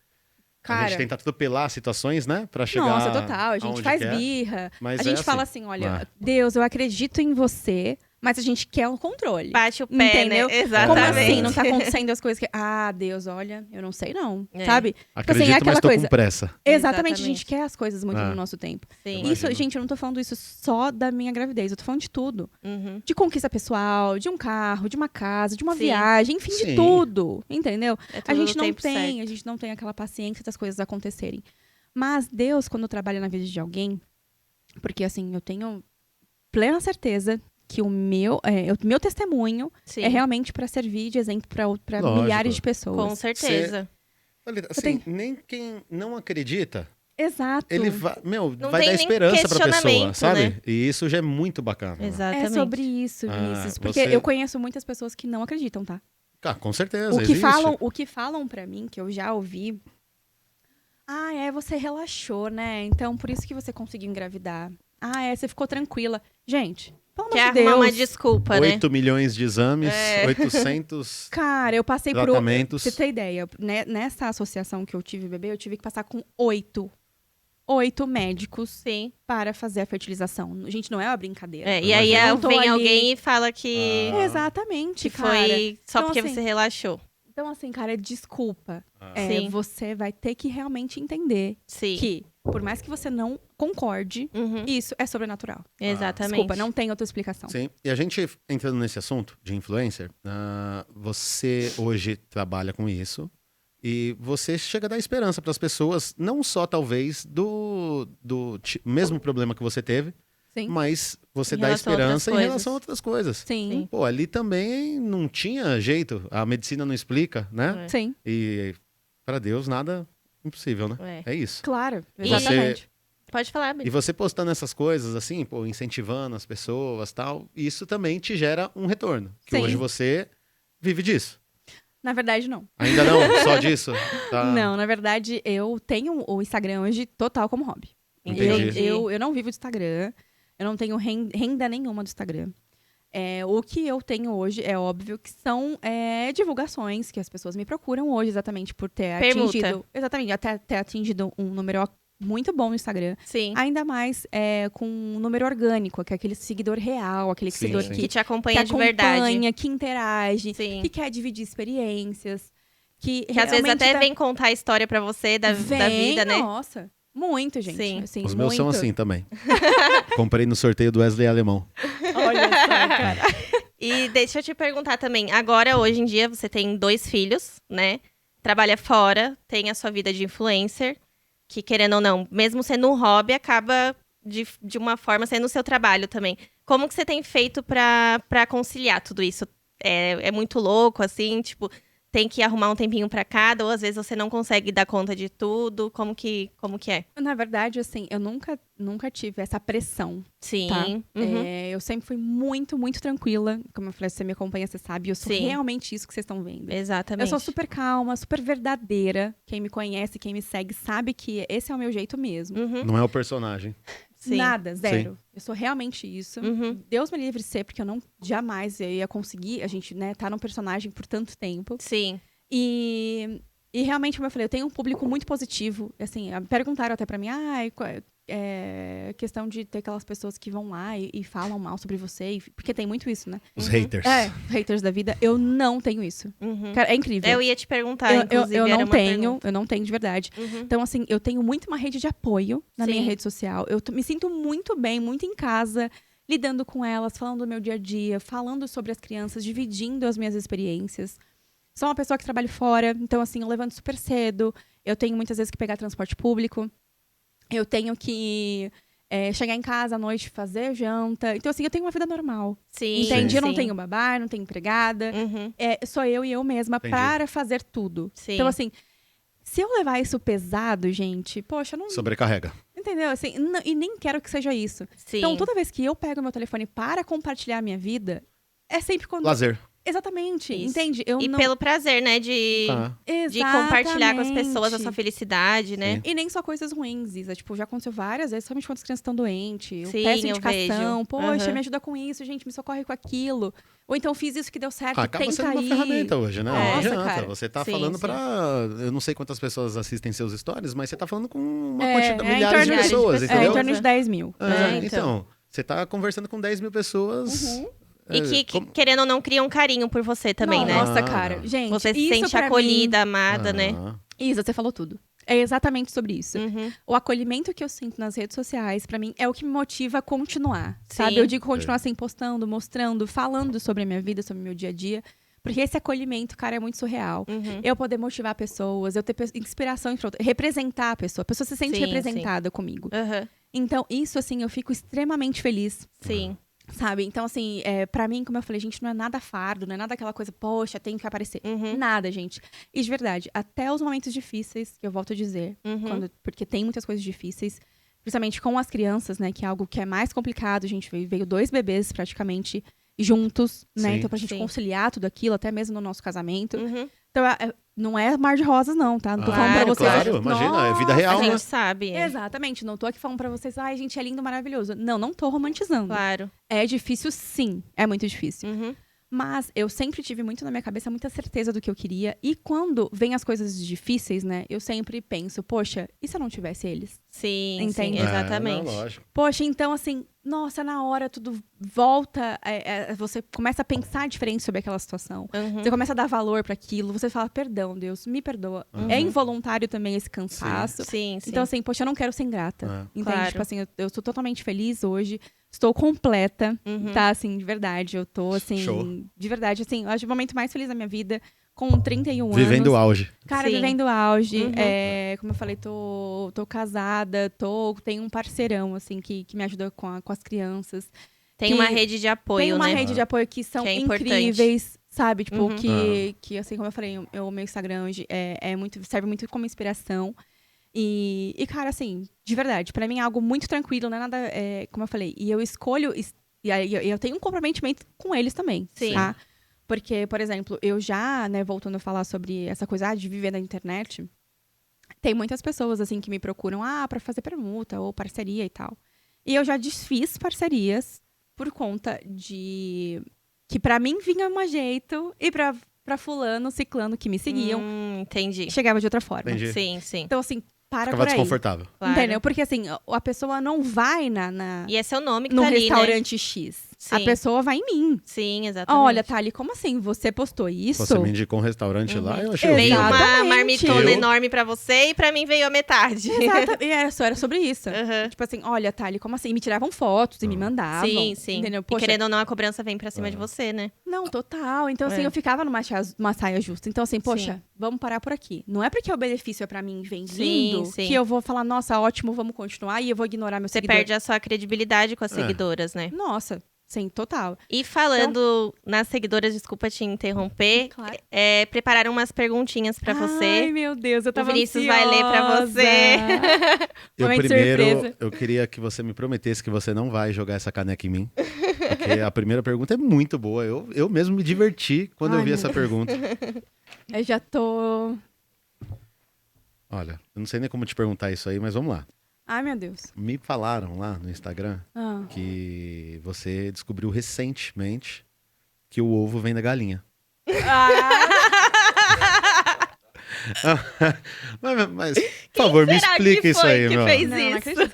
a Cara, gente tenta atropelar situações, né? Pra chegar nossa, total. A gente aonde faz quer. birra. Mas A é gente fala assim. assim, olha, Ah. Deus, eu acredito em você, mas a gente quer o controle. Bate o pé, Entendeu? né? Como Exatamente. assim? Não tá acontecendo as coisas que... Ah, Deus, olha, eu não sei não. É. Sabe? Acredito, assim, é aquela mas tô coisa. com pressa. Exatamente, a Exatamente. gente quer as coisas muito Ah. no nosso tempo. Sim. Imagino. Isso, gente, eu não tô falando isso só da minha gravidez, eu tô falando de tudo. Uhum. De conquista pessoal, de um carro, de uma casa, de uma Sim. viagem, enfim, Sim. de tudo. Entendeu? É tudo A gente no não tempo tem, certo. a gente não tem aquela paciência das coisas acontecerem. Mas Deus, quando trabalha na vida de alguém, porque assim, eu tenho plena certeza que o meu testemunho Sim. é realmente para servir de exemplo para Lógico. milhares de pessoas. Com certeza. Olha, assim, nem quem não acredita, Exato. ele vai, Não vai tem dar nem esperança pra pessoa, questionamento, sabe? né? E isso já é muito bacana. né? Exatamente. É sobre isso, Ah, Vinícius. Porque você- eu conheço muitas pessoas que não acreditam, tá? Ah, com certeza, O que existe. falam para mim, que eu já ouvi. Você relaxou, né? Então por isso que você conseguiu engravidar. Você ficou tranquila. Gente, pelo amor Quer de arrumar Deus. uma desculpa, né? 8 milhões de exames, É. 800 Cara, eu passei por. tratamentos. Pra você ter ideia, né, nessa associação que eu tive bebê, eu tive que passar com 8 médicos Sim. para fazer a fertilização. Gente, não é uma brincadeira. É, e aí Imagina. Eu não tô vem ali- alguém e fala que, Exatamente, que cara. foi só Então, porque assim, você relaxou. Então, assim, cara, desculpa. Ah. Sim. Você vai ter que realmente entender Sim. que, por mais que você não concorde, Uhum. isso é sobrenatural. Exatamente. Desculpa, não tem outra explicação. Sim, e a gente entrando nesse assunto de influencer, você hoje trabalha com isso e você chega a dar esperança para as pessoas, não só talvez do mesmo problema que você teve, Sim. mas você Em dá relação a outras esperança em coisas. relação a outras coisas. Sim. Sim. Pô, ali também não tinha jeito, a medicina não explica, né? É. Sim. E para Deus nada impossível, né? É. É isso. Claro. E Exatamente. Pode falar, E Bri. você postando essas coisas, assim, pô, incentivando as pessoas tal, isso também te gera um retorno. Que Sim. hoje você vive disso. Na verdade, não. Ainda não? Só disso? Tá. Não, na verdade, eu tenho o Instagram hoje total como hobby. Entendi. Eu não vivo do Instagram. Eu não tenho renda nenhuma do Instagram. O que eu tenho hoje, é óbvio, que são divulgações que as pessoas me procuram hoje, exatamente por ter Permuta. atingido. Exatamente, até ter atingido um número muito bom no Instagram. Sim. Ainda mais com um número orgânico, que é aquele seguidor real, aquele Sim, seguidor sim. Que que te acompanha de verdade. acompanha, que interage, Sim. que quer dividir experiências. Que Que às vezes realmente até dá- vem contar a história pra você da vida, né? Nossa, muito, gente. Sim. Assim, Os meus são muito. assim também. Comprei no sorteio do Wesley Alemão. Olha só, cara. E deixa eu te perguntar também. Agora, hoje em dia, você tem 2 filhos, né? Trabalha fora, tem a sua vida de influencer. Que, querendo ou não, mesmo sendo um hobby, acaba de uma forma sendo o seu trabalho também. Como que você tem feito pra conciliar tudo isso? É muito louco, assim? Tipo, tem que arrumar um tempinho pra cada? Ou às vezes você não consegue dar conta de tudo? Como que é? Na verdade, assim, eu nunca tive essa pressão, Sim. tá? Uhum. Eu sempre fui muito, muito tranquila. Como eu falei, se você me acompanha, você sabe. Eu sou Sim. realmente isso que vocês estão vendo. Exatamente. Eu sou super calma, super verdadeira. Quem me conhece, quem me segue, sabe que esse é o meu jeito mesmo. Uhum. Não é o personagem. Sim. Nada, zero. Eu sou realmente isso. Uhum. Deus me livre de ser, porque eu não jamais eu ia conseguir, a gente, né, tá num personagem por tanto tempo. Sim. E realmente, como eu falei, eu tenho um público muito positivo. Assim, perguntaram até pra mim, questão de ter aquelas pessoas que vão lá e falam mal sobre você. Porque tem muito isso, né? Os haters. Haters da vida. Eu não tenho isso. Uhum. Cara, é incrível. Eu ia te perguntar, inclusive, eu era não uma tenho, pergunta. eu não tenho de verdade. Uhum. Então, assim, eu tenho muito uma rede de apoio na Sim. minha rede social. Eu me sinto muito bem, muito em casa, lidando com elas, falando do meu dia a dia, falando sobre as crianças, dividindo as minhas experiências. Sou uma pessoa que trabalha fora, então, assim, eu levanto super cedo. Eu tenho muitas vezes que pegar transporte público. Eu tenho que chegar em casa à noite, fazer janta. Então, assim, eu tenho uma vida normal. Sim. Entende? Eu não sim. tenho babá, não tenho empregada. Uhum. Sou eu e eu mesma Entendi. para fazer tudo. Sim. Então, assim, se eu levar isso pesado, gente, poxa, não. Sobrecarrega. Entendeu? Assim, e nem quero que seja isso. Sim. Então, toda vez que eu pego meu telefone para compartilhar a minha vida, é sempre quando. Lazer. Exatamente. Isso. Entende? Eu E não. pelo prazer, né? De compartilhar com as pessoas a sua Exatamente. felicidade, né? Sim. E nem só coisas ruins, Isa. Tipo, já aconteceu várias vezes, somente quando as crianças estão doentes. Eu Sim, peço eu indicação. vejo. Poxa, Aham. me ajuda com isso, gente, me socorre com aquilo. Ou então fiz isso que deu certo, Acaba tenta sendo uma aí. ferramenta hoje, né? Não Nossa, adianta. cara. Você tá Sim, falando sim. pra. Eu não sei quantas pessoas assistem seus stories, mas você tá falando com uma É, quantidade, em milhares de torno de- pessoas, É, É, em entendeu? torno de 10 mil. Então, você tá conversando com 10 mil pessoas. Uhum. E que, querendo ou não, criam um carinho por você também, né? Nossa, Ah, cara. não. Gente, Você se isso sente pra acolhida, mim... amada, né? Isa, você falou tudo. É exatamente sobre isso. Uhum. O acolhimento que eu sinto nas redes sociais, pra mim, é o que me motiva a continuar, sabe? Sim. Eu digo continuar assim, postando, mostrando, falando sobre a minha vida, sobre o meu dia a dia. Porque esse acolhimento, cara, é muito surreal. Uhum. Eu poder motivar pessoas, eu ter inspiração, representar a pessoa se sente Sim, representada comigo. Aham. Então, isso, assim, eu fico extremamente feliz. Sim. Sabe? Então, assim, pra mim, como eu falei, gente, não é nada fardo, não é nada aquela coisa, poxa, tem que aparecer. Uhum. Nada, gente. E de verdade, até os momentos difíceis, que eu volto a dizer, Uhum. porque tem muitas coisas difíceis, principalmente com as crianças, né, que é algo que é mais complicado. A gente veio 2 bebês praticamente juntos, né? Sim. Então, pra gente Sim. conciliar tudo aquilo, até mesmo no nosso casamento. Uhum. Então, não é mar de rosas, não, tá? Não tô falando pra Claro, vocês. claro, imagina, é vida real, A né? gente sabe. Exatamente, não tô aqui falando pra vocês, ai, gente, é lindo, maravilhoso. Não tô romantizando. Claro. É difícil, sim. É muito difícil. Uhum. Mas eu sempre tive muito na minha cabeça, muita certeza do que eu queria. E quando vem as coisas difíceis, né? Eu sempre penso, poxa, e se eu não tivesse eles? Sim, Entende? sim, exatamente. Não, lógico. Poxa, então assim, nossa, na hora tudo volta. Você começa a pensar diferente sobre aquela situação. Uhum. Você começa a dar valor pra aquilo. Você fala, perdão, Deus, me perdoa. É involuntário também esse cansaço. Sim, sim. Então, assim, poxa, eu não quero ser ingrata. Entende? Claro. Tipo assim, eu estou totalmente feliz hoje. Estou completa, Uhum. tá? Assim, de verdade. Eu tô, assim... Show. De verdade, assim, eu acho o momento mais feliz da minha vida. Com 31 Vivendo o anos. auge. Cara, Sim. vivendo o auge. Uhum. Como eu falei, tô casada. Tenho um parceirão, assim, que me ajuda com as crianças. Tem que uma rede de apoio, Tem uma né? rede de apoio que são Que é importante. incríveis, sabe? Tipo, Uhum. que assim, como eu falei, o meu Instagram hoje serve muito como inspiração. E, cara, assim, de verdade, pra mim é algo muito tranquilo, não é nada, como eu falei. E eu escolho, e aí eu tenho um comprometimento com eles também, Sim. tá? Porque, por exemplo, eu já, né, voltando a falar sobre essa coisa de viver na internet, tem muitas pessoas, assim, que me procuram, pra fazer permuta ou parceria e tal. E eu já desfiz parcerias por conta de que pra mim vinha um jeito e pra fulano, ciclano que me seguiam, Entendi. chegava de outra forma. Entendi. Sim, sim. Então, assim, para Ficava por aí. desconfortável. Claro. Entendeu? Porque, assim, a pessoa não vai E é seu nome que no tá ali, né? restaurante X. A Sim. pessoa vai em mim. Sim, exatamente. Olha, Thali, como assim? Você postou isso? Você me indicou um restaurante lá, eu achei Veio horrível. uma Exatamente. marmitona Eu- enorme pra você e pra mim veio a metade. Exato. E era sobre isso. Uhum. Tipo assim, olha, Thali, como assim? Me tiravam fotos e me mandavam. Sim, sim. Entendeu? E Poxa, querendo ou não, a cobrança vem pra cima de você, né? não, total. Então, assim, É. eu ficava numa saia justa. Então, assim, poxa, Sim. vamos parar por aqui. Não é porque o benefício é pra mim vem Sim, vindo sim. que eu vou falar, nossa, ótimo, vamos continuar e eu vou ignorar meu Você seguidor. perde a sua credibilidade com as É. seguidoras, né? Nossa, sim, total. E falando nas seguidoras, desculpa te interromper, Claro. prepararam umas perguntinhas pra Ai, você. meu Deus, eu O tava Vinícius vai ler pra ansiosa. você. Eu Momento primeiro, surpresa. eu queria que você me prometesse que você não vai jogar essa caneca em mim. Porque a primeira pergunta é muito boa. Eu mesmo me diverti quando eu Ai, vi meu essa pergunta. Eu já tô... Olha, eu não sei nem como te perguntar isso aí, mas vamos lá. Ai, meu Deus. Me falaram lá no Instagram Ah. que você descobriu recentemente que o ovo vem da galinha. Mas, por favor, me será explica que isso foi aí, que meu. fez Não, não isso? acredito.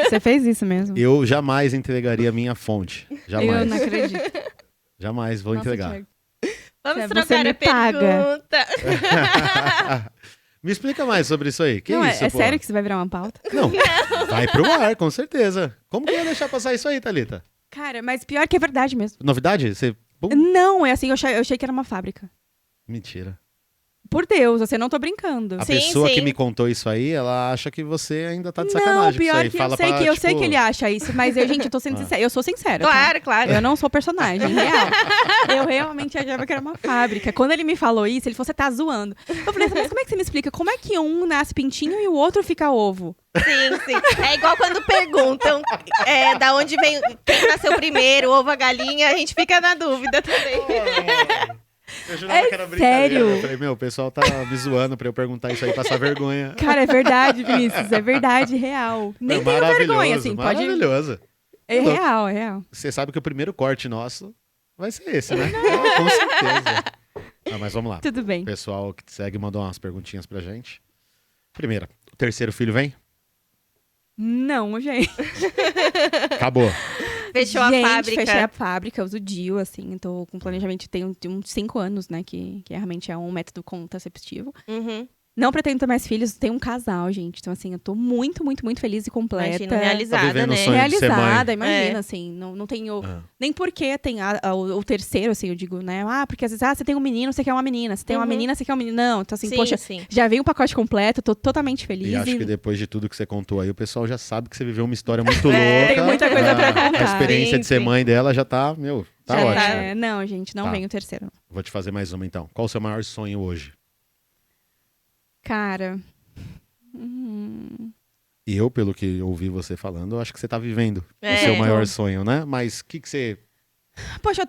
Você fez isso mesmo? Eu jamais entregaria a minha fonte. Eu Jamais. não acredito. Jamais vou Nossa, entregar. Thiago. Vamos Você trocar me a paga. pergunta. Me explica mais sobre isso aí. Que Não, isso, é pô? sério que você vai virar uma pauta? Não, vai pro ar, com certeza. Como que ia deixar passar isso aí, Thalita? Cara, mas pior que é verdade mesmo. Novidade? Você... Pum. Não, é assim, eu achei que era uma fábrica. Mentira. Por Deus, você não tô brincando. A Sim, pessoa sim. que me contou isso aí, ela acha que você ainda tá de Não, sacanagem com pior isso aí. que Fala eu sei pra, que eu tipo, sei que ele acha isso, mas gente, eu tô sendo sincera. Eu sou sincera. tá? Claro, claro. Eu não sou personagem, real. Eu realmente achava que era uma fábrica. Quando ele me falou isso, ele falou, você tá zoando. Eu falei, mas como é que você me explica? Como é que um nasce pintinho e o outro fica ovo? Sim, sim. É igual quando perguntam da onde vem, quem nasceu primeiro, ovo, a galinha, a gente fica na dúvida também. Eu jurava É que era brincadeira. sério? Eu falei, meu, o pessoal tá me zoando pra eu perguntar isso aí e passar vergonha. Cara, é verdade, Vinícius. É verdade, real. Nem É tenho vergonha, maravilhoso, assim. Pode... maravilhoso. É real, é real. Você sabe que o primeiro corte nosso vai ser esse, né? Com certeza. Ah, mas vamos lá. Tudo bem. O pessoal que te segue mandou umas perguntinhas pra gente. Primeira, o terceiro filho vem? Não, gente. Acabou. Fechou Gente, a fábrica. fechei a fábrica, uso DIU, assim. Tô com planejamento, tem uns 5 anos, né? Que realmente é um método contraceptivo. Uhum. Não pretendo ter mais filhos, tenho um casal, gente. Então, assim, eu tô muito, muito, muito feliz e completa. Imagina, realizada, vivendo o né? sonho de ser mãe. Realizada, imagina, É. assim. Não tenho. Ah. Nem porque tem o terceiro, assim, eu digo, né? Porque às vezes, você tem um menino, você quer uma menina. Você tem uma Uhum. menina, você quer um menino. Não, então assim, Sim, poxa, sim. já veio um pacote completo, tô totalmente feliz. E acho que depois de tudo que você contou aí, o pessoal já sabe que você viveu uma história muito É, louca. tem muita coisa pra A contar. experiência de ser Sim, mãe dela já tá, tá Já ótima. tá. Não, gente, não Tá. vem o terceiro. Vou te fazer mais uma então. Qual o seu maior sonho hoje? Cara. E eu, pelo que ouvi você falando, eu acho que você tá vivendo o É. seu maior sonho, né? Mas o que você... Poxa,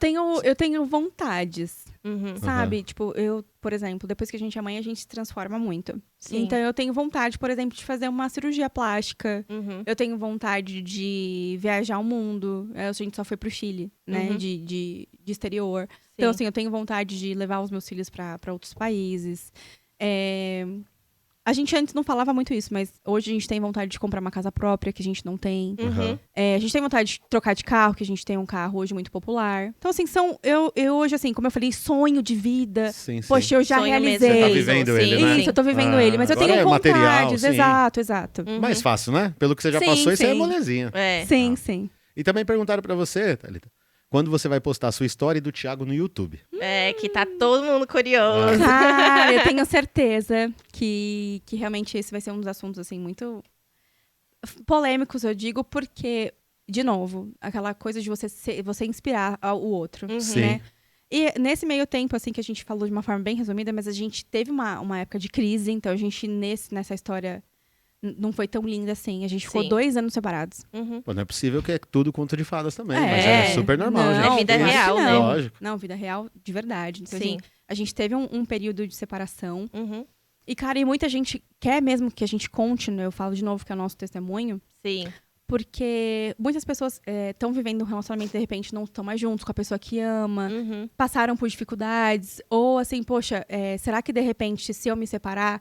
eu tenho vontades, Uhum. sabe? Tipo, por exemplo, depois que a gente é mãe, a gente se transforma muito. Sim. Então, eu tenho vontade, por exemplo, de fazer uma cirurgia plástica. Uhum. Eu tenho vontade de viajar o mundo. A gente só foi pro Chile, né? Uhum. De exterior. Então, assim, eu tenho vontade de levar os meus filhos pra outros países. A gente antes não falava muito isso, mas hoje a gente tem vontade de comprar uma casa própria, que a gente não tem. Uhum. A gente tem vontade de trocar de carro, que a gente tem um carro hoje muito popular. Então, assim, eu hoje, assim, como eu falei, sonho de vida. Sim, sim. Poxa, eu já Sonho mesmo. realizei. Você tá Sim, vivendo sim, ele, né? Isso, eu tô vivendo ele. Mas eu agora tenho é vontades. material, sim. Exato. Uhum. Mais fácil, né? Pelo que você já Sim, passou, isso aí é sim. molezinha. É. Sim, Ah. sim. E também perguntaram pra você, Thalita, quando você vai postar a sua história e do Thiago no YouTube? É, que tá todo mundo curioso. Cara, eu tenho certeza que realmente esse vai ser um dos assuntos, assim, muito polêmicos, eu digo, porque, de novo, aquela coisa de você inspirar o outro, Uhum. Sim. né? E nesse meio tempo, assim, que a gente falou de uma forma bem resumida, mas a gente teve uma época de crise, então a gente, nessa história, não foi tão linda assim. A gente ficou Sim. 2 anos separados. Uhum. Pô, não é possível que é tudo conto de fadas também, mas É. é super normal, Não, gente. É vida Tem isso. real, né? Lógico. Não, vida real, de verdade. Então, Sim. assim, a gente teve um período de separação. Uhum. E, cara, e muita gente quer mesmo que a gente conte, né? Eu falo de novo que é o nosso testemunho. Sim. Porque muitas pessoas estão vivendo um relacionamento e, de repente, não estão mais juntos com a pessoa que ama. Uhum. Passaram por dificuldades. Ou, assim, poxa, será que, de repente, se eu me separar,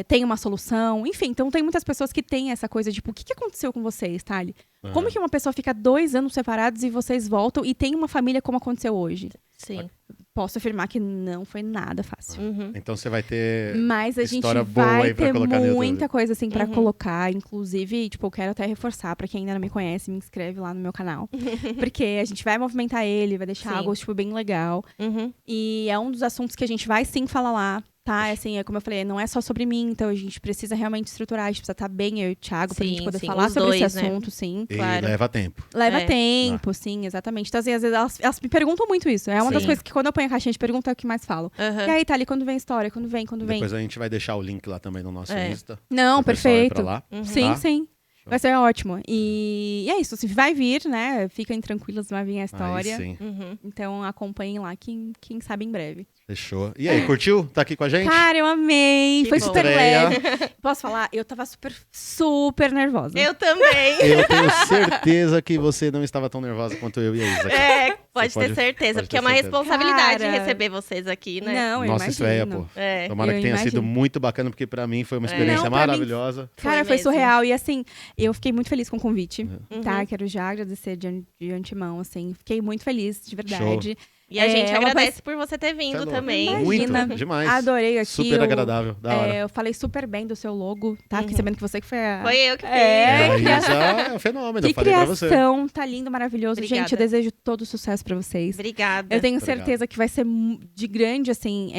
tem uma solução? Enfim, então tem muitas pessoas que têm essa coisa, tipo, o que aconteceu com vocês, Thali? Como que uma pessoa fica 2 anos separados e vocês voltam e tem uma família como aconteceu hoje? Sim. Posso afirmar que não foi nada fácil. Uhum. Então você vai ter... Mas a gente História boa vai aí pra ter colocar no YouTube. muita coisa assim pra Uhum. colocar. Inclusive, tipo, eu quero até reforçar pra quem ainda não me conhece, me inscreve lá no meu canal. Porque a gente vai movimentar ele, vai deixar Sim. algo, tipo, bem legal. Uhum. E é um dos assuntos que a gente vai sim falar lá, tá? Assim, como eu falei, não é só sobre mim, então a gente precisa realmente estruturar, a gente precisa estar bem, eu e o Thiago, pra Sim, gente poder sim, falar os sobre dois, esse né? assunto, sim. E Claro. leva tempo. Leva É. tempo, sim, exatamente. Então, assim, às vezes elas me perguntam muito isso. É uma das Sim. coisas que quando eu ponho a caixinha de pergunta é o que mais falo. Uhum. E aí, Thali, quando vem a história? Quando vem? Depois a gente vai deixar o link lá também no nosso É. Insta. Não, pro pessoal ir perfeito. pra lá, Uhum. Sim, tá? sim. Vai ser ótimo. E é isso. Assim, vai vir, né? Fiquem tranquilos, vai vir a história. Aí sim, Uhum. Então acompanhem lá, quem sabe em breve. fechou. E aí, curtiu? Tá aqui com a gente? Cara, eu amei. Que Foi bom. super Estreia. leve. Posso falar? Eu tava super nervosa. Eu também. Eu tenho certeza que você não estava tão nervosa quanto eu e a Isa. É, pode pode- ter certeza, pode porque ter é uma certeza. responsabilidade Cara, receber vocês aqui, né? Não, eu Nossa imagino. estreia, pô. É. Tomara que Eu tenha sido imagino. muito bacana, porque pra mim foi uma experiência Não, pra mim- maravilhosa. Cara, Foi foi mesmo. surreal. E assim, eu fiquei muito feliz com o convite, Uhum. tá? Quero já agradecer de antemão, assim. Fiquei muito feliz, de verdade. E a gente É uma agradece por você ter vindo Tá louco. também. Imagina. Muito, demais. Adorei aqui. Super agradável, da hora. Eu falei super bem do seu logo, tá? Fiquei Uhum. sabendo que você que foi a... Foi eu que fiz. É, a Isa é um fenômeno, eu Que falei pra você. criação, tá lindo, maravilhoso. Obrigada. Gente, eu desejo todo sucesso pra vocês. Obrigada. Eu tenho Obrigado. certeza que vai ser de grande, assim,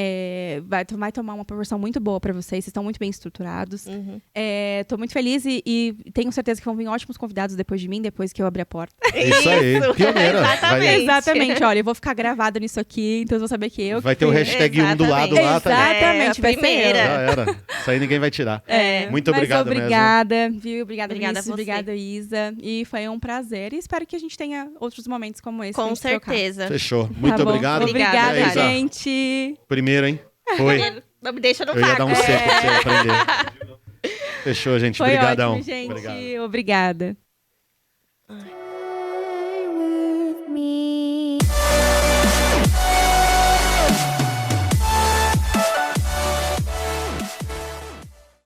vai tomar uma proporção muito boa pra vocês. Vocês estão muito bem estruturados. Uhum. Tô muito feliz e tenho certeza que vão vir ótimos convidados depois de mim, depois que eu abrir a porta. Isso aí, pioneira. Exatamente. Exatamente, olha, eu vou ficar gravada nisso aqui, então eu vou saber que eu Vai que ter o fiz. hashtag 1 do lado lá, tá? Exatamente, É, a vai ser primeira. eu. Já era. Isso aí ninguém vai tirar. É. Muito obrigado Mas obrigada, viu? Obrigada, Obrigada Vinícius. a você. Obrigada, Isa. E foi um prazer. E espero que a gente tenha outros momentos como esse. pra Com gente trocar. certeza. Fechou. Muito Tá bom? obrigado. Obrigada, Obrigada, Isa. gente. Primeiro, hein? Foi. Não me deixa no Eu ia dar vácuo. um seco pra você aprender. Fechou, gente. Foi Obrigadão. ótimo, gente. Obrigado. Obrigada.